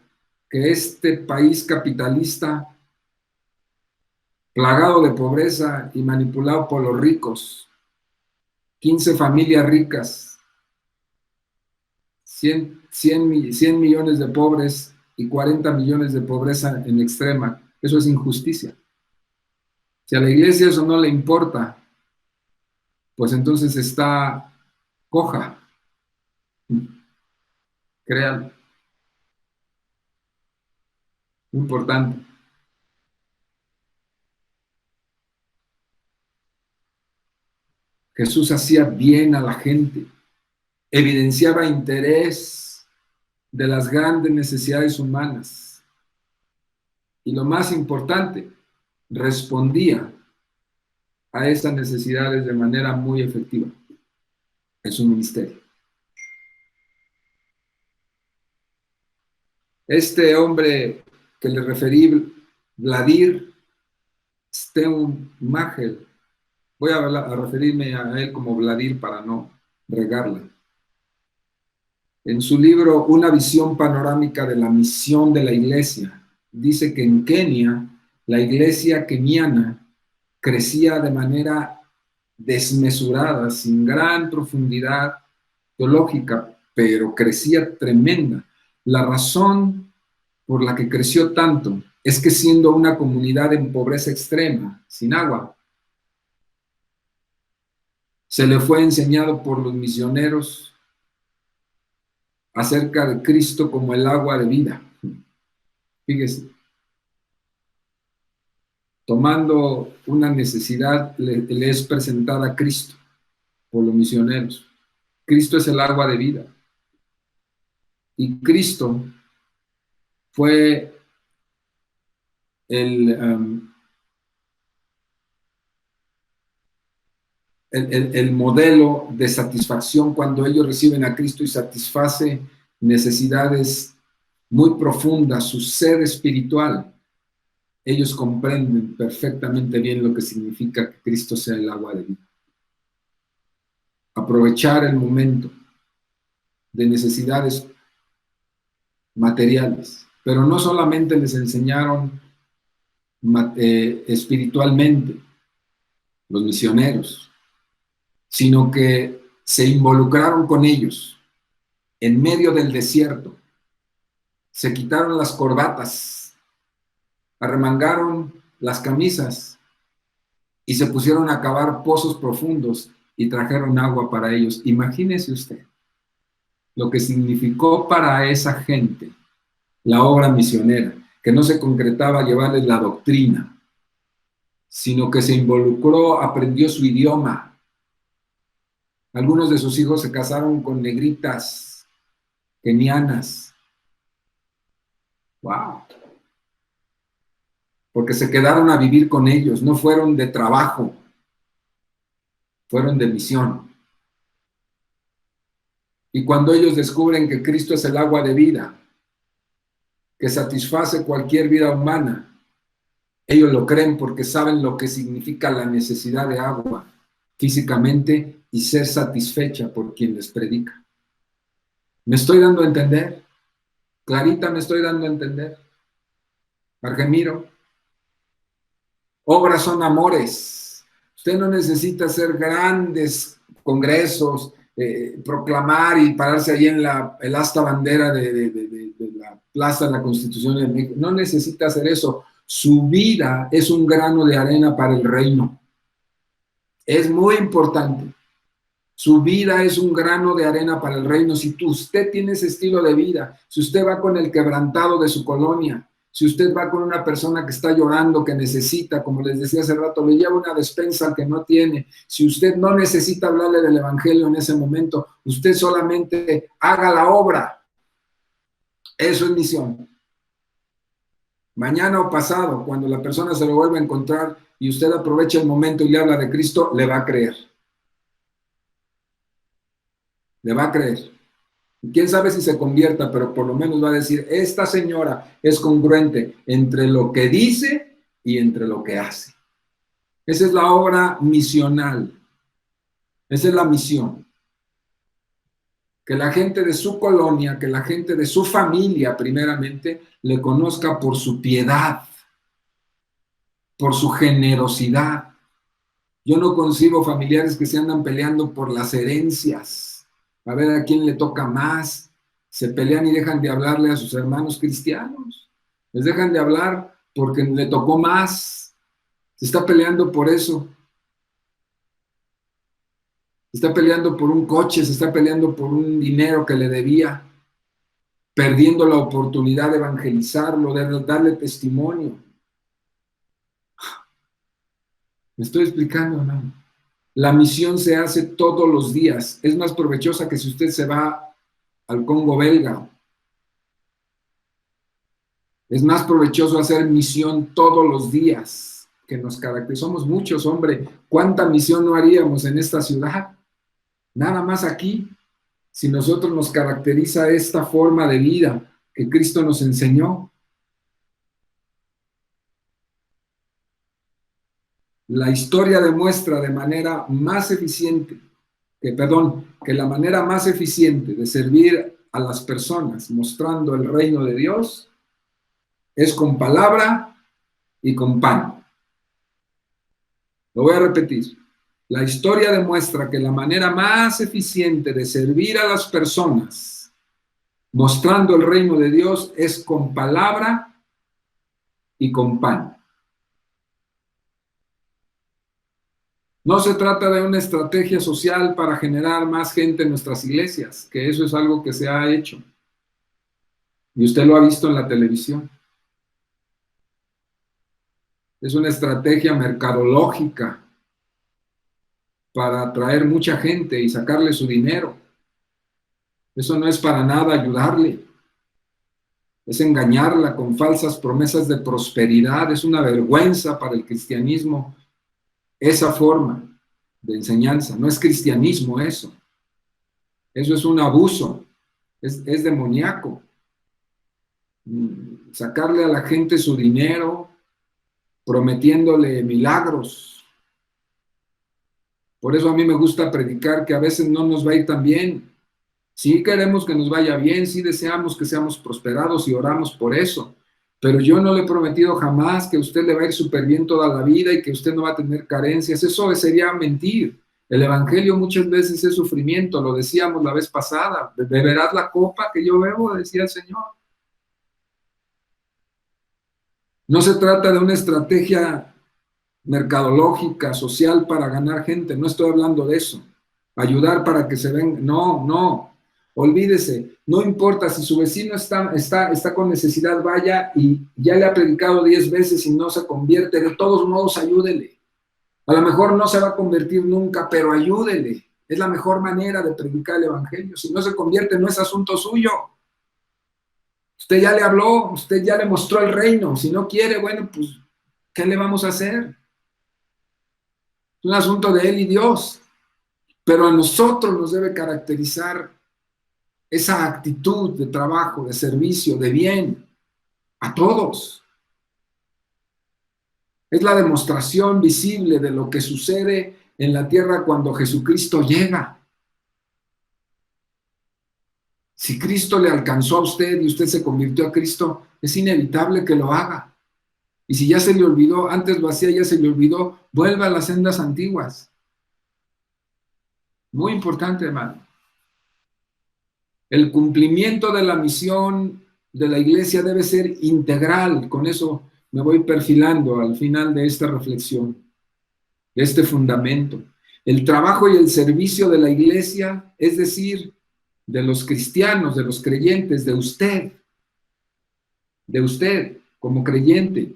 que este país capitalista, plagado de pobreza y manipulado por los ricos, 15 familias ricas, 100 millones de pobres y 40 millones de pobreza en extrema. Eso es injusticia. Si a la iglesia eso no le importa, pues entonces está coja. Créanlo. Importante. Jesús hacía bien a la gente, evidenciaba interés de las grandes necesidades humanas y lo más importante, respondía a esas necesidades de manera muy efectiva en su ministerio. Este hombre que le referí, Vladimir Steinmachel, voy a referirme a él como Vladimir para no regarla. En su libro Una visión panorámica de la misión de la iglesia, dice que en Kenia, la iglesia keniana crecía de manera desmesurada, sin gran profundidad teológica, pero crecía tremenda. La razón por la que creció tanto es que siendo una comunidad en pobreza extrema, sin agua, se le fue enseñado por los misioneros acerca de Cristo como el agua de vida. Fíjese, tomando una necesidad, le es presentada a Cristo por los misioneros. Cristo es el agua de vida. Y Cristo fue el modelo de satisfacción cuando ellos reciben a Cristo y satisface necesidades muy profundas, su sed espiritual. Ellos comprenden perfectamente bien lo que significa que Cristo sea el agua de vida. Aprovechar el momento de necesidades materiales, pero no solamente les enseñaron espiritualmente los misioneros, sino que se involucraron con ellos en medio del desierto, se quitaron las corbatas, arremangaron las camisas y se pusieron a cavar pozos profundos y trajeron agua para ellos. Imagínese usted lo que significó para esa gente la obra misionera, que no se concretaba llevarles la doctrina, sino que se involucró, aprendió su idioma. Algunos de sus hijos se casaron con negritas kenianas. ¡Wow! Porque se quedaron a vivir con ellos, no fueron de trabajo, fueron de misión. Y cuando ellos descubren que Cristo es el agua de vida, que satisface cualquier vida humana, ellos lo creen porque saben lo que significa la necesidad de agua físicamente y ser satisfecha por quien les predica. ¿Me estoy dando a entender? Clarita, ¿me estoy dando a entender? Argemiro. Obras son amores. Usted no necesita hacer grandes congresos, proclamar y pararse ahí en el asta bandera de la Plaza de la Constitución de México. No necesita hacer eso. Su vida es un grano de arena para el reino. Es muy importante. Su vida es un grano de arena para el reino. Si usted tiene ese estilo de vida, si usted va con el quebrantado de su colonia, si usted va con una persona que está llorando, que necesita, como les decía hace rato, le lleva una despensa al que no tiene, si usted no necesita hablarle del evangelio en ese momento, usted solamente haga la obra. Eso es misión. Mañana o pasado, cuando la persona se lo vuelva a encontrar y usted aprovecha el momento y le habla de Cristo, le va a creer. Le va a creer. Y quién sabe si se convierta, pero por lo menos va a decir, esta señora es congruente entre lo que dice y entre lo que hace. Esa es la obra misional. Esa es la misión. Que la gente de su colonia, que la gente de su familia, primeramente, le conozca por su piedad, por su generosidad. Yo no concibo familiares que se andan peleando por las herencias, a ver a quién le toca más. Se pelean y dejan de hablarle a sus hermanos cristianos. Les dejan de hablar porque le tocó más. Se está peleando por eso. Se está peleando por un coche, se está peleando por un dinero que le debía, perdiendo la oportunidad de evangelizarlo, de darle testimonio. ¿Me estoy explicando, hermano? La misión se hace todos los días. Es más provechosa que si usted se va al Congo belga. Es más provechoso hacer misión todos los días que nos caracteriza. Somos muchos, hombre. ¿Cuánta misión no haríamos en esta ciudad? Nada más aquí. Si nosotros nos caracteriza esta forma de vida que Cristo nos enseñó. La historia demuestra de manera más eficiente, que la manera más eficiente de servir a las personas mostrando el reino de Dios es con palabra y con pan. Lo voy a repetir. La historia demuestra que la manera más eficiente de servir a las personas mostrando el reino de Dios es con palabra y con pan. No se trata de una estrategia social para generar más gente en nuestras iglesias, que eso es algo que se ha hecho. Y usted lo ha visto en la televisión. Es una estrategia mercadológica para atraer mucha gente y sacarle su dinero. Eso no es para nada ayudarle. Es engañarla con falsas promesas de prosperidad. Es una vergüenza para el cristianismo esa forma de enseñanza. No es cristianismo eso. Eso es un abuso. Es demoníaco. Sacarle a la gente su dinero, prometiéndole milagros. Por eso a mí me gusta predicar que a veces no nos va a ir tan bien. Sí queremos que nos vaya bien, sí deseamos que seamos prosperados y oramos por eso. Pero yo no le he prometido jamás que a usted le va a ir súper bien toda la vida y que usted no va a tener carencias. Eso sería mentir. El evangelio muchas veces es sufrimiento, lo decíamos la vez pasada. ¿Beberás la copa que yo bebo?, decía el Señor. No se trata de una estrategia mercadológica, social para ganar gente. No estoy hablando de eso. Ayudar para que se ven. No, no. Olvídese. No importa si su vecino está con necesidad, vaya y ya le ha predicado 10 veces y no se convierte. De todos modos, ayúdele. A lo mejor no se va a convertir nunca, pero ayúdele. Es la mejor manera de predicar el evangelio. Si no se convierte, no es asunto suyo. Usted ya le habló, usted ya le mostró el reino. Si no quiere, bueno, pues, ¿qué le vamos a hacer? Es un asunto de él y Dios. Pero a nosotros nos debe caracterizar esa actitud de trabajo, de servicio, de bien, a todos. Es la demostración visible de lo que sucede en la tierra cuando Jesucristo llega. Si Cristo le alcanzó a usted y usted se convirtió a Cristo, es inevitable que lo haga. Y si ya se le olvidó, antes lo hacía, ya se le olvidó, vuelva a las sendas antiguas. Muy importante, hermano. El cumplimiento de la misión de la iglesia debe ser integral. Con eso me voy perfilando al final de esta reflexión, de este fundamento. El trabajo y el servicio de la iglesia, es decir, de los cristianos, de los creyentes, de usted como creyente,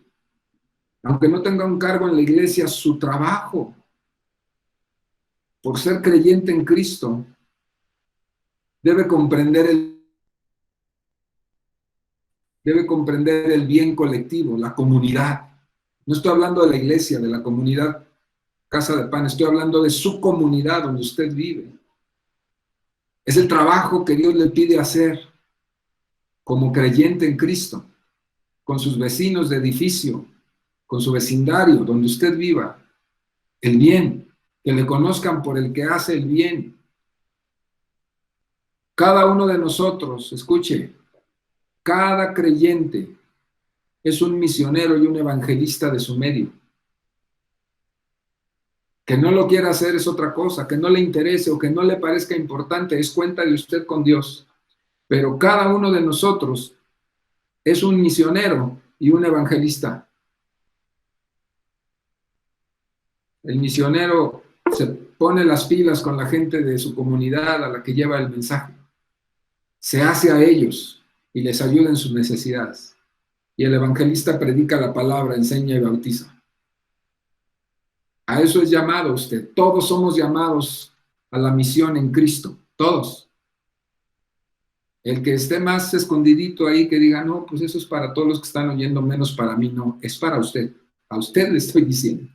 aunque no tenga un cargo en la iglesia, su trabajo por ser creyente en Cristo debe comprender el bien colectivo, la comunidad. No estoy hablando de la iglesia, de la comunidad Casa de Pan, estoy hablando de su comunidad donde usted vive. Es el trabajo que Dios le pide hacer como creyente en Cristo, con sus vecinos de edificio, con su vecindario, donde usted viva, el bien, que le conozcan por el que hace el bien. Cada uno de nosotros, escuche, cada creyente es un misionero y un evangelista de su medio. Que no lo quiera hacer es otra cosa, que no le interese o que no le parezca importante, es cuenta de usted con Dios. Pero cada uno de nosotros es un misionero y un evangelista. El misionero se pone las pilas con la gente de su comunidad a la que lleva el mensaje. Se hace a ellos y les ayuda en sus necesidades. Y el evangelista predica la palabra, enseña y bautiza. A eso es llamado usted. Todos somos llamados a la misión en Cristo. Todos. El que esté más escondidito ahí, que diga, no, pues eso es para todos los que están oyendo, menos para mí, no, es para usted. A usted le estoy diciendo.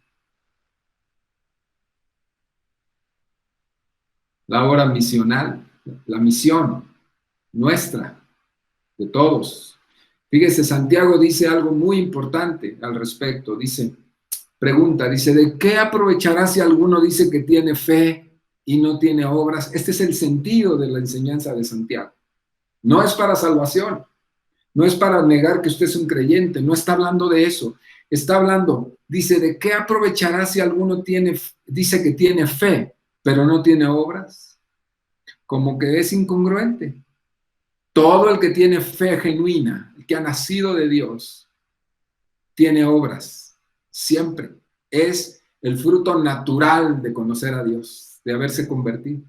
La obra misional, la misión nuestra, de todos. Fíjese, Santiago dice algo muy importante al respecto. Dice, pregunta, dice, ¿de qué aprovechará si alguno dice que tiene fe y no tiene obras? Este es el sentido de la enseñanza de Santiago. No es para salvación, no es para negar que usted es un creyente, no está hablando de eso. Está hablando, dice, ¿de qué aprovechará si alguno dice que tiene fe, pero no tiene obras? Como que es incongruente. Todo el que tiene fe genuina, el que ha nacido de Dios, tiene obras. Siempre. Es el fruto natural de conocer a Dios, de haberse convertido.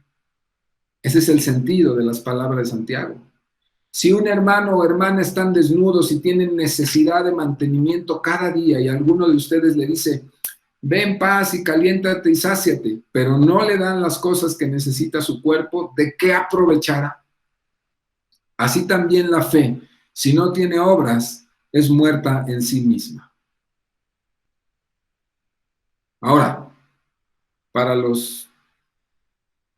Ese es el sentido de las palabras de Santiago. Si un hermano o hermana están desnudos y tienen necesidad de mantenimiento cada día y alguno de ustedes le dice, ve en paz y caliéntate y sáciate, pero no le dan las cosas que necesita su cuerpo, ¿de qué aprovechará? Así también la fe, si no tiene obras, es muerta en sí misma. Ahora, para los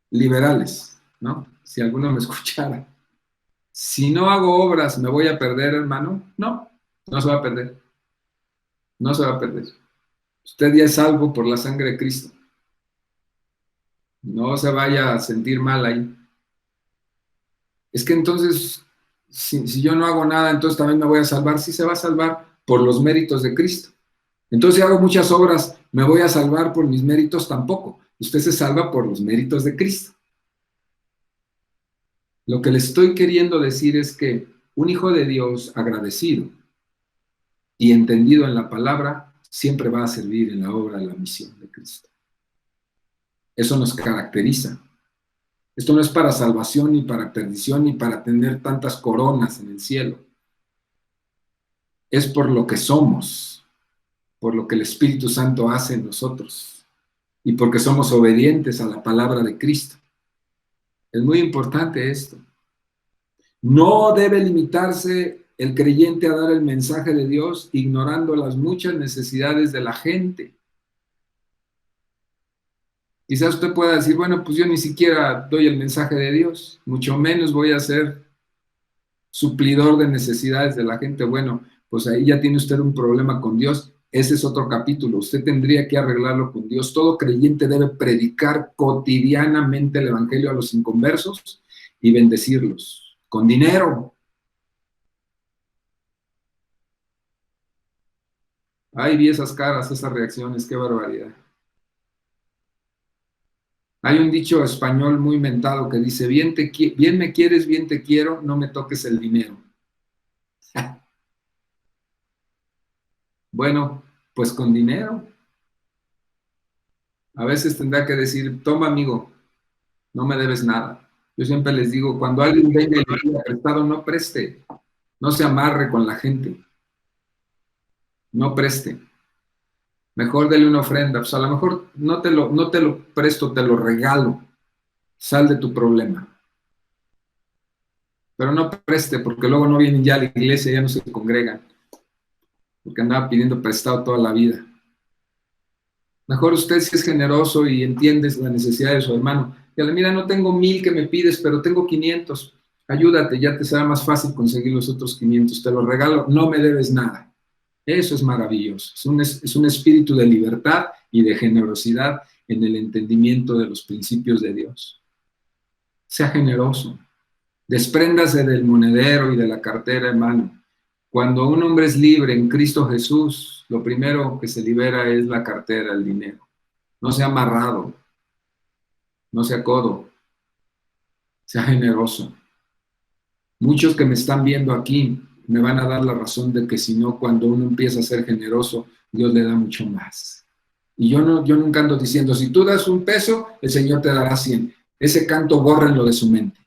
liberales, ¿no? Si alguno me escuchara, si no hago obras, ¿me voy a perder, hermano? No, no se va a perder. No se va a perder. Usted ya es salvo por la sangre de Cristo. No se vaya a sentir mal ahí. Es que entonces, si yo no hago nada, entonces también me voy a salvar. Sí se va a salvar por los méritos de Cristo. Entonces, si hago muchas obras, ¿me voy a salvar por mis méritos? Tampoco. Usted se salva por los méritos de Cristo. Lo que le estoy queriendo decir es que un hijo de Dios agradecido y entendido en la palabra siempre va a servir en la obra de la misión de Cristo. Eso nos caracteriza. Esto no es para salvación, ni para perdición, ni para tener tantas coronas en el cielo. Es por lo que somos, por lo que el Espíritu Santo hace en nosotros y porque somos obedientes a la palabra de Cristo. Es muy importante esto. No debe limitarse el creyente a dar el mensaje de Dios ignorando las muchas necesidades de la gente. Quizás usted pueda decir, bueno, pues yo ni siquiera doy el mensaje de Dios, mucho menos voy a ser suplidor de necesidades de la gente. Bueno, pues ahí ya tiene usted un problema con Dios. Ese es otro capítulo. Usted tendría que arreglarlo con Dios. Todo creyente debe predicar cotidianamente el evangelio a los inconversos y bendecirlos con dinero. Ay, vi esas caras, esas reacciones, qué barbaridad. Hay un dicho español muy mentado que dice, bien me quieres, bien te quiero, no me toques el dinero. Bueno, pues con dinero. A veces tendrá que decir, toma amigo, no me debes nada. Yo siempre les digo, cuando alguien venga y le pida prestado, no preste, no se amarre con la gente, no preste. Mejor dele una ofrenda, pues a lo mejor no te lo presto, te lo regalo, sal de tu problema. Pero no preste, porque luego no vienen ya a la iglesia, ya no se congregan, porque andaba pidiendo prestado toda la vida. Mejor usted si es generoso y entiende la necesidad de su hermano, Que mira, no tengo 1000 que me pides, pero tengo 500. Ayúdate, ya te será más fácil conseguir los otros 500. Te los regalo, no me debes nada. Eso es maravilloso. Es un espíritu de libertad y de generosidad en el entendimiento de los principios de Dios. Sea generoso. Despréndase del monedero y de la cartera, hermano. Cuando un hombre es libre en Cristo Jesús, lo primero que se libera es la cartera, el dinero. No sea amarrado, no sea codo, sea generoso. Muchos que me están viendo aquí me van a dar la razón de que si no, cuando uno empieza a ser generoso, Dios le da mucho más. Y yo nunca ando diciendo, si tú das $1, el Señor te dará 100. Ese canto bórrenlo de su mente.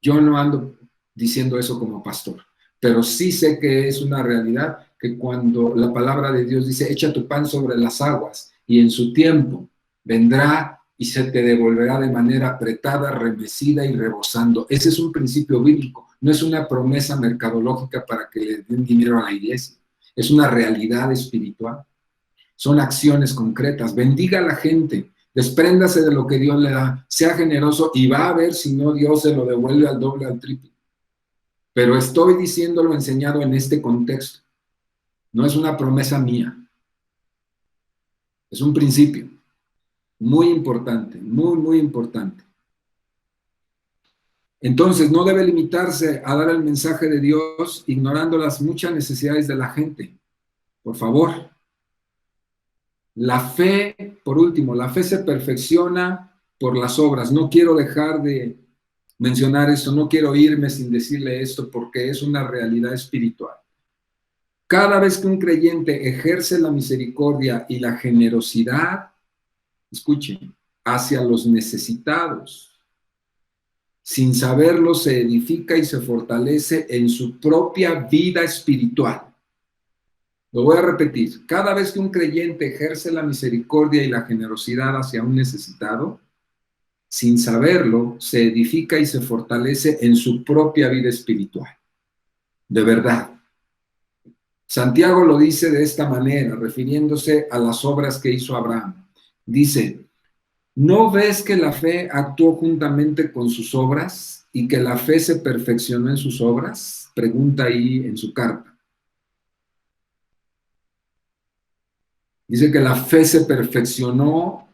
Yo no ando diciendo eso como pastor, pero sí sé que es una realidad que cuando la palabra de Dios dice, echa tu pan sobre las aguas y en su tiempo vendrá y se te devolverá de manera apretada, remecida y rebosando. Ese es un principio bíblico, no es una promesa mercadológica para que le den dinero a la iglesia, es una realidad espiritual. Son acciones concretas. Bendiga a la gente, despréndase de lo que Dios le da, sea generoso y va a ver si no Dios se lo devuelve al doble, al triple. Pero estoy diciéndolo enseñado en este contexto. No es una promesa mía. Es un principio muy importante, muy, muy importante. Entonces, no debe limitarse a dar el mensaje de Dios ignorando las muchas necesidades de la gente. Por favor. La fe, por último, la fe se perfecciona por las obras. No quiero dejar de mencionar esto, no quiero irme sin decirle esto porque es una realidad espiritual. Cada vez que un creyente ejerce la misericordia y la generosidad, escuchen, hacia los necesitados, sin saberlo se edifica y se fortalece en su propia vida espiritual. Lo voy a repetir. Cada vez que un creyente ejerce la misericordia y la generosidad hacia un necesitado, sin saberlo, se edifica y se fortalece en su propia vida espiritual. De verdad. Santiago lo dice de esta manera, refiriéndose a las obras que hizo Abraham. Dice, ¿no ves que la fe actuó juntamente con sus obras y que la fe se perfeccionó en sus obras? Pregunta ahí en su carta. Dice que la fe se perfeccionó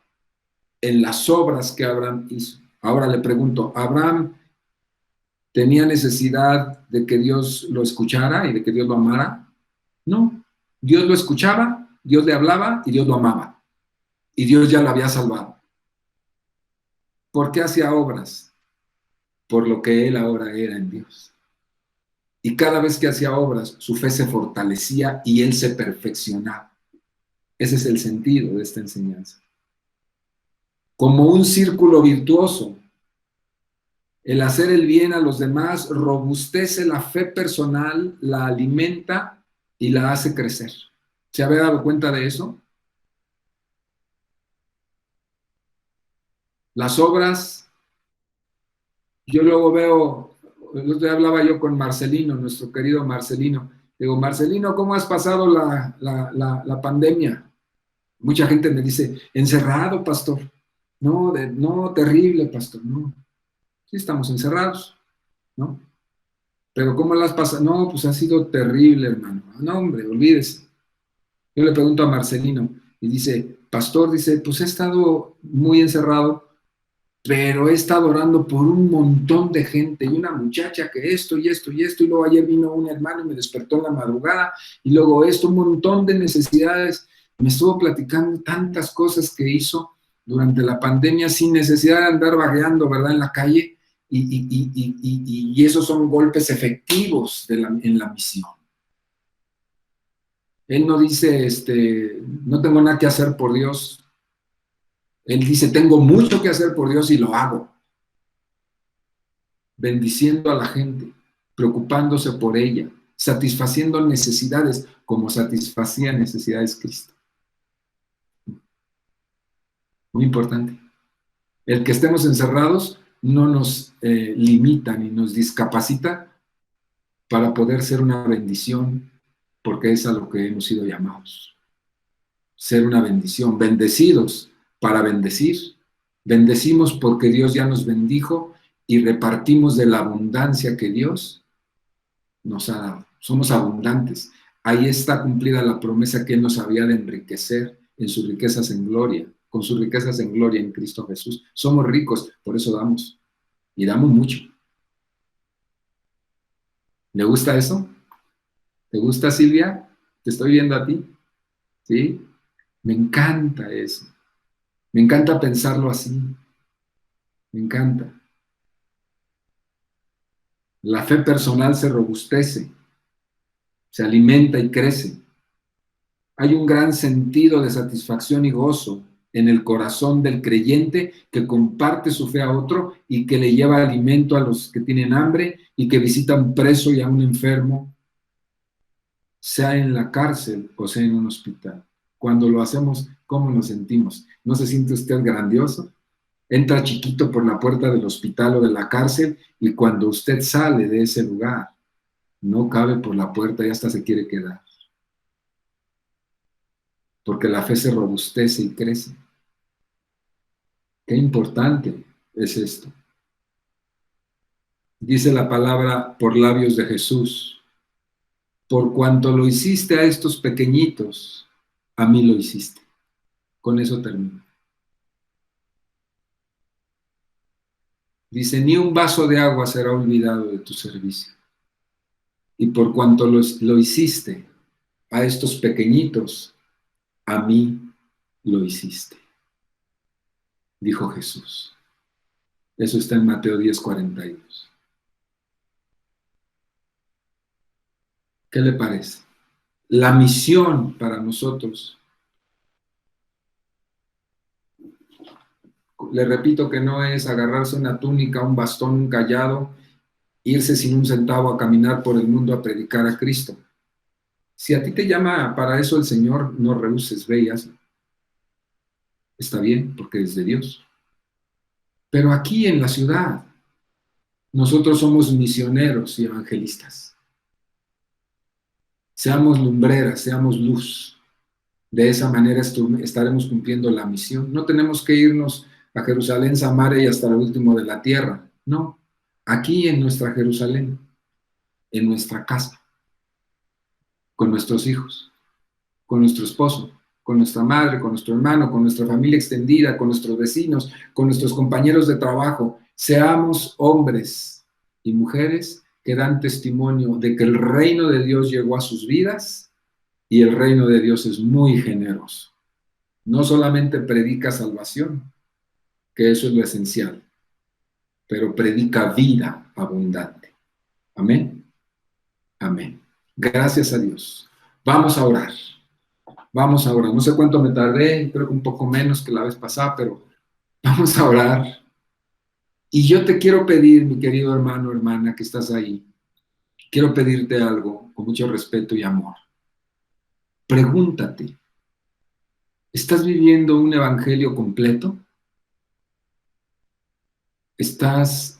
en las obras que Abraham hizo. Ahora le pregunto, ¿Abraham tenía necesidad de que Dios lo escuchara y de que Dios lo amara? No. Dios lo escuchaba, Dios le hablaba y Dios lo amaba. Y Dios ya lo había salvado. ¿Por qué hacía obras? Por lo que él ahora era en Dios. Y cada vez que hacía obras, su fe se fortalecía y él se perfeccionaba. Ese es el sentido de esta enseñanza. Como un círculo virtuoso, el hacer el bien a los demás robustece la fe personal, la alimenta y la hace crecer. ¿Se había dado cuenta de eso? Las obras, yo luego veo, el otro día hablaba yo con Marcelino, nuestro querido Marcelino. Digo, Marcelino, ¿cómo has pasado la pandemia? Mucha gente me dice, encerrado, pastor. No, no, terrible, pastor. No, sí estamos encerrados, ¿no? Pero ¿cómo las pasa? No, pues ha sido terrible, hermano. No, hombre, olvídese. Yo le pregunto a Marcelino y dice, pastor, dice, pues he estado muy encerrado, pero he estado orando por un montón de gente y una muchacha que esto y esto y esto, y luego ayer vino un hermano y me despertó en la madrugada, y luego esto, un montón de necesidades. Me estuvo platicando tantas cosas que hizo durante la pandemia sin necesidad de andar vagueando, ¿verdad?, en la calle, y esos son golpes efectivos en la misión. Él no dice, no tengo nada que hacer por Dios. Él dice, tengo mucho que hacer por Dios y lo hago. Bendiciendo a la gente, preocupándose por ella, satisfaciendo necesidades como satisfacía necesidades Cristo. Muy importante. El que estemos encerrados no nos limita ni nos discapacita para poder ser una bendición, porque es a lo que hemos sido llamados. Ser una bendición, bendecidos para bendecir Bendecimos porque Dios ya nos bendijo y repartimos de la abundancia que Dios nos ha dado. Somos abundantes. Ahí está cumplida la promesa que Él nos había de enriquecer en sus riquezas en gloria, con sus riquezas en gloria en Cristo Jesús. Somos ricos, por eso damos. Y damos mucho. ¿Le gusta eso? ¿Te gusta, Silvia? Te estoy viendo a ti. ¿Sí? Me encanta eso. Me encanta pensarlo así. Me encanta. La fe personal se robustece, se alimenta y crece. Hay un gran sentido de satisfacción y gozo en el corazón del creyente que comparte su fe a otro y que le lleva alimento a los que tienen hambre y que visita a un preso y a un enfermo, sea en la cárcel o sea en un hospital. Cuando lo hacemos, ¿cómo nos sentimos? ¿No se siente usted grandioso? Entra chiquito por la puerta del hospital o de la cárcel y cuando usted sale de ese lugar, no cabe por la puerta y hasta se quiere quedar. Porque la fe se robustece y crece. Qué importante es esto. Dice la palabra por labios de Jesús: por cuanto lo hiciste a estos pequeñitos, a mí lo hiciste. Con eso termino. Dice, ni un vaso de agua será olvidado de tu servicio. Y por cuanto lo hiciste a estos pequeñitos, a mí lo hiciste, dijo Jesús. Eso está en Mateo 10:42. ¿Qué le parece? La misión para nosotros, le repito que no es agarrarse una túnica, un bastón, un cayado, irse sin un centavo a caminar por el mundo a predicar a Cristo. Si a ti te llama para eso el Señor, no rehuses, ve y hazlo. Está bien, porque es de Dios. Pero aquí en la ciudad, nosotros somos misioneros y evangelistas. Seamos lumbreras, seamos luz. De esa manera estaremos cumpliendo la misión. No tenemos que irnos a Jerusalén, Samaria y hasta lo último de la tierra. No, aquí en nuestra Jerusalén, en nuestra casa, con nuestros hijos, con nuestro esposo, con nuestra madre, con nuestro hermano, con nuestra familia extendida, con nuestros vecinos, con nuestros compañeros de trabajo. Seamos hombres y mujeres que dan testimonio de que el reino de Dios llegó a sus vidas y el reino de Dios es muy generoso. No solamente predica salvación, que eso es lo esencial, pero predica vida abundante. Amén. Amén. Gracias a Dios. Vamos a orar. Vamos a orar. No sé cuánto me tardé, creo que un poco menos que la vez pasada, pero vamos a orar. Y yo te quiero pedir, mi querido hermano, hermana, que estás ahí, quiero pedirte algo con mucho respeto y amor. Pregúntate, ¿estás viviendo un evangelio completo? ¿Estás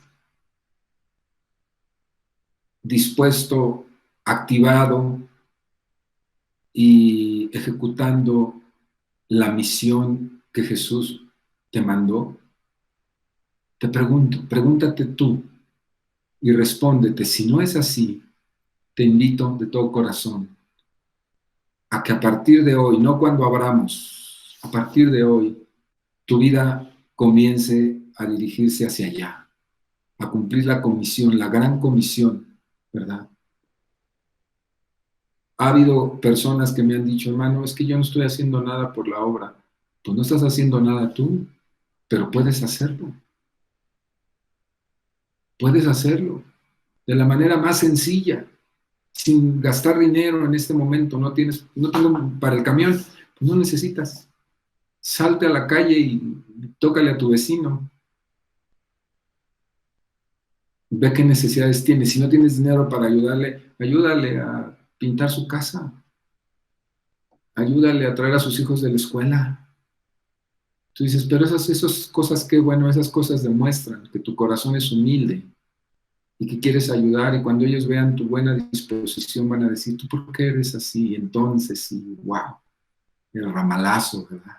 dispuesto, activado y ejecutando la misión que Jesús te mandó? Te pregunto, pregúntate tú y respóndete. Si no es así, te invito de todo corazón a que a partir de hoy, no cuando abramos, a partir de hoy, tu vida comience a dirigirse hacia allá, a cumplir la comisión, la gran comisión, ¿verdad? Ha habido personas que me han dicho, hermano, es que yo no estoy haciendo nada por la obra. Pues no estás haciendo nada tú, pero puedes hacerlo. Puedes hacerlo de la manera más sencilla, sin gastar dinero en este momento. No tengo para el camión, pues no necesitas. Salte a la calle y tócale a tu vecino. Ve qué necesidades tiene. Si no tienes dinero para ayudarle, ayúdale a pintar su casa. Ayúdale a traer a sus hijos de la escuela. Tú dices, pero esas cosas, qué bueno, esas cosas demuestran que tu corazón es humilde y que quieres ayudar, y cuando ellos vean tu buena disposición van a decir, ¿tú por qué eres así? Y entonces, sí, wow, el ramalazo, ¿verdad?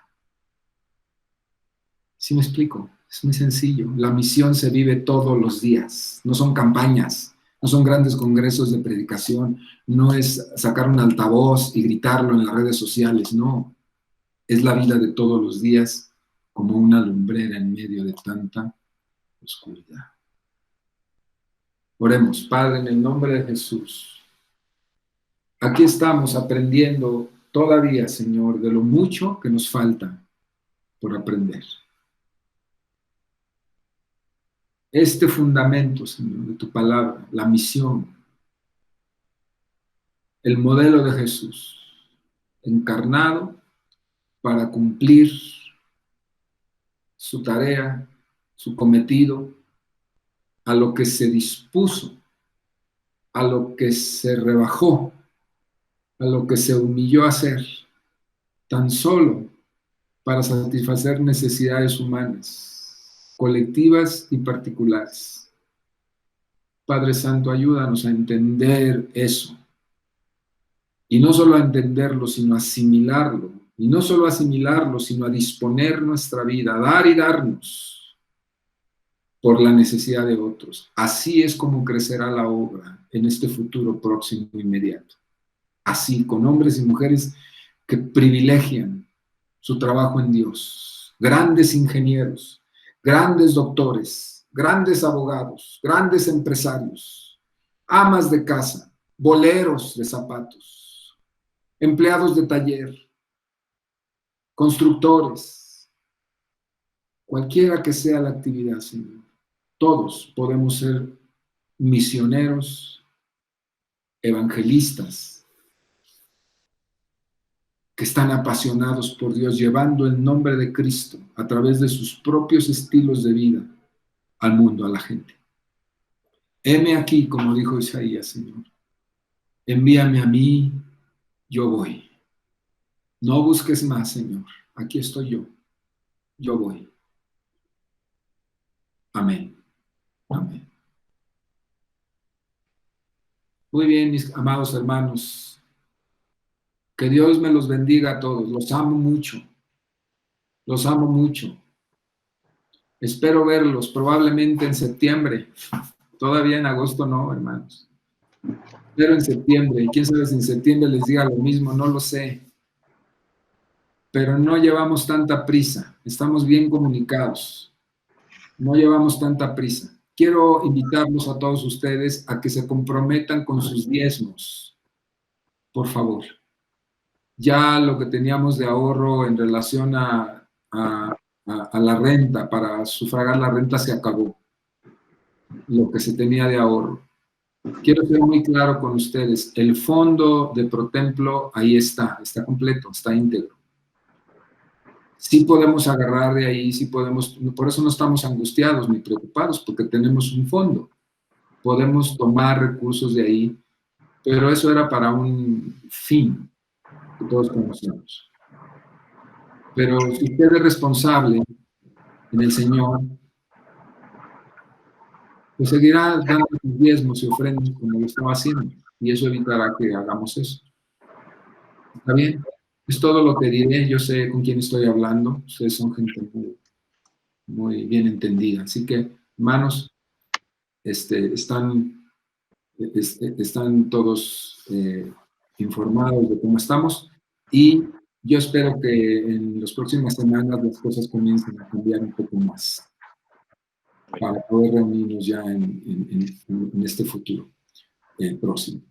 ¿Sí me explico? Es muy sencillo. La misión se vive todos los días. No son campañas, no son grandes congresos de predicación, no es sacar un altavoz y gritarlo en las redes sociales, no. Es la vida de todos los días como una lumbrera en medio de tanta oscuridad. Oremos, Padre, en el nombre de Jesús. Aquí estamos aprendiendo todavía, Señor, de lo mucho que nos falta por aprender. Este fundamento, Señor, de tu palabra, la misión, el modelo de Jesús, encarnado para cumplir su tarea, su cometido, a lo que se dispuso, a lo que se rebajó, a lo que se humilló a hacer, tan solo para satisfacer necesidades humanas, colectivas y particulares. Padre Santo, ayúdanos a entender eso. Y no solo a entenderlo, sino a asimilarlo. Y no solo a asimilarlo, sino a disponer nuestra vida, a dar y darnos por la necesidad de otros. Así es como crecerá la obra en este futuro próximo e inmediato. Así, con hombres y mujeres que privilegian su trabajo en Dios. Grandes ingenieros, grandes doctores, grandes abogados, grandes empresarios, amas de casa, boleros de zapatos, empleados de taller, constructores, cualquiera que sea la actividad, Señor. Todos podemos ser misioneros, evangelistas, que están apasionados por Dios, llevando el nombre de Cristo a través de sus propios estilos de vida al mundo, a la gente. Heme aquí, como dijo Isaías, Señor. Envíame a mí, yo voy. No busques más, Señor. Aquí estoy yo. Yo voy. Amén. Amén. Muy bien, mis amados hermanos. Que Dios me los bendiga a todos. Los amo mucho. Los amo mucho. Espero verlos probablemente en septiembre. Todavía en agosto no, hermanos. Pero en septiembre. Y quién sabe si en septiembre les diga lo mismo. No lo sé. Pero no llevamos tanta prisa. Estamos bien comunicados. No llevamos tanta prisa. Quiero invitarlos a todos ustedes a que se comprometan con sus diezmos. Por favor. Ya lo que teníamos de ahorro en relación a la renta, para sufragar la renta, se acabó. Lo que se tenía de ahorro. Quiero ser muy claro con ustedes. El fondo de ProTemplo ahí está completo, está íntegro. Sí podemos agarrar de ahí, sí podemos, por eso no estamos angustiados ni preocupados, porque tenemos un fondo. Podemos tomar recursos de ahí, pero eso era para un fin que todos conocemos. Pero si usted es responsable en el Señor, pues seguirá dando sus diezmos y ofrendas como lo estaba haciendo, y eso evitará que hagamos eso. ¿Está bien? Es todo lo que diré. Yo sé con quién estoy hablando. Ustedes son gente muy, muy bien entendida. Así que, hermanos, están todos informados de cómo estamos, y yo espero que en las próximas semanas las cosas comiencen a cambiar un poco más para poder reunirnos ya en este futuro próximo.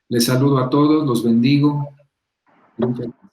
Les saludo a todos, los bendigo. Muchas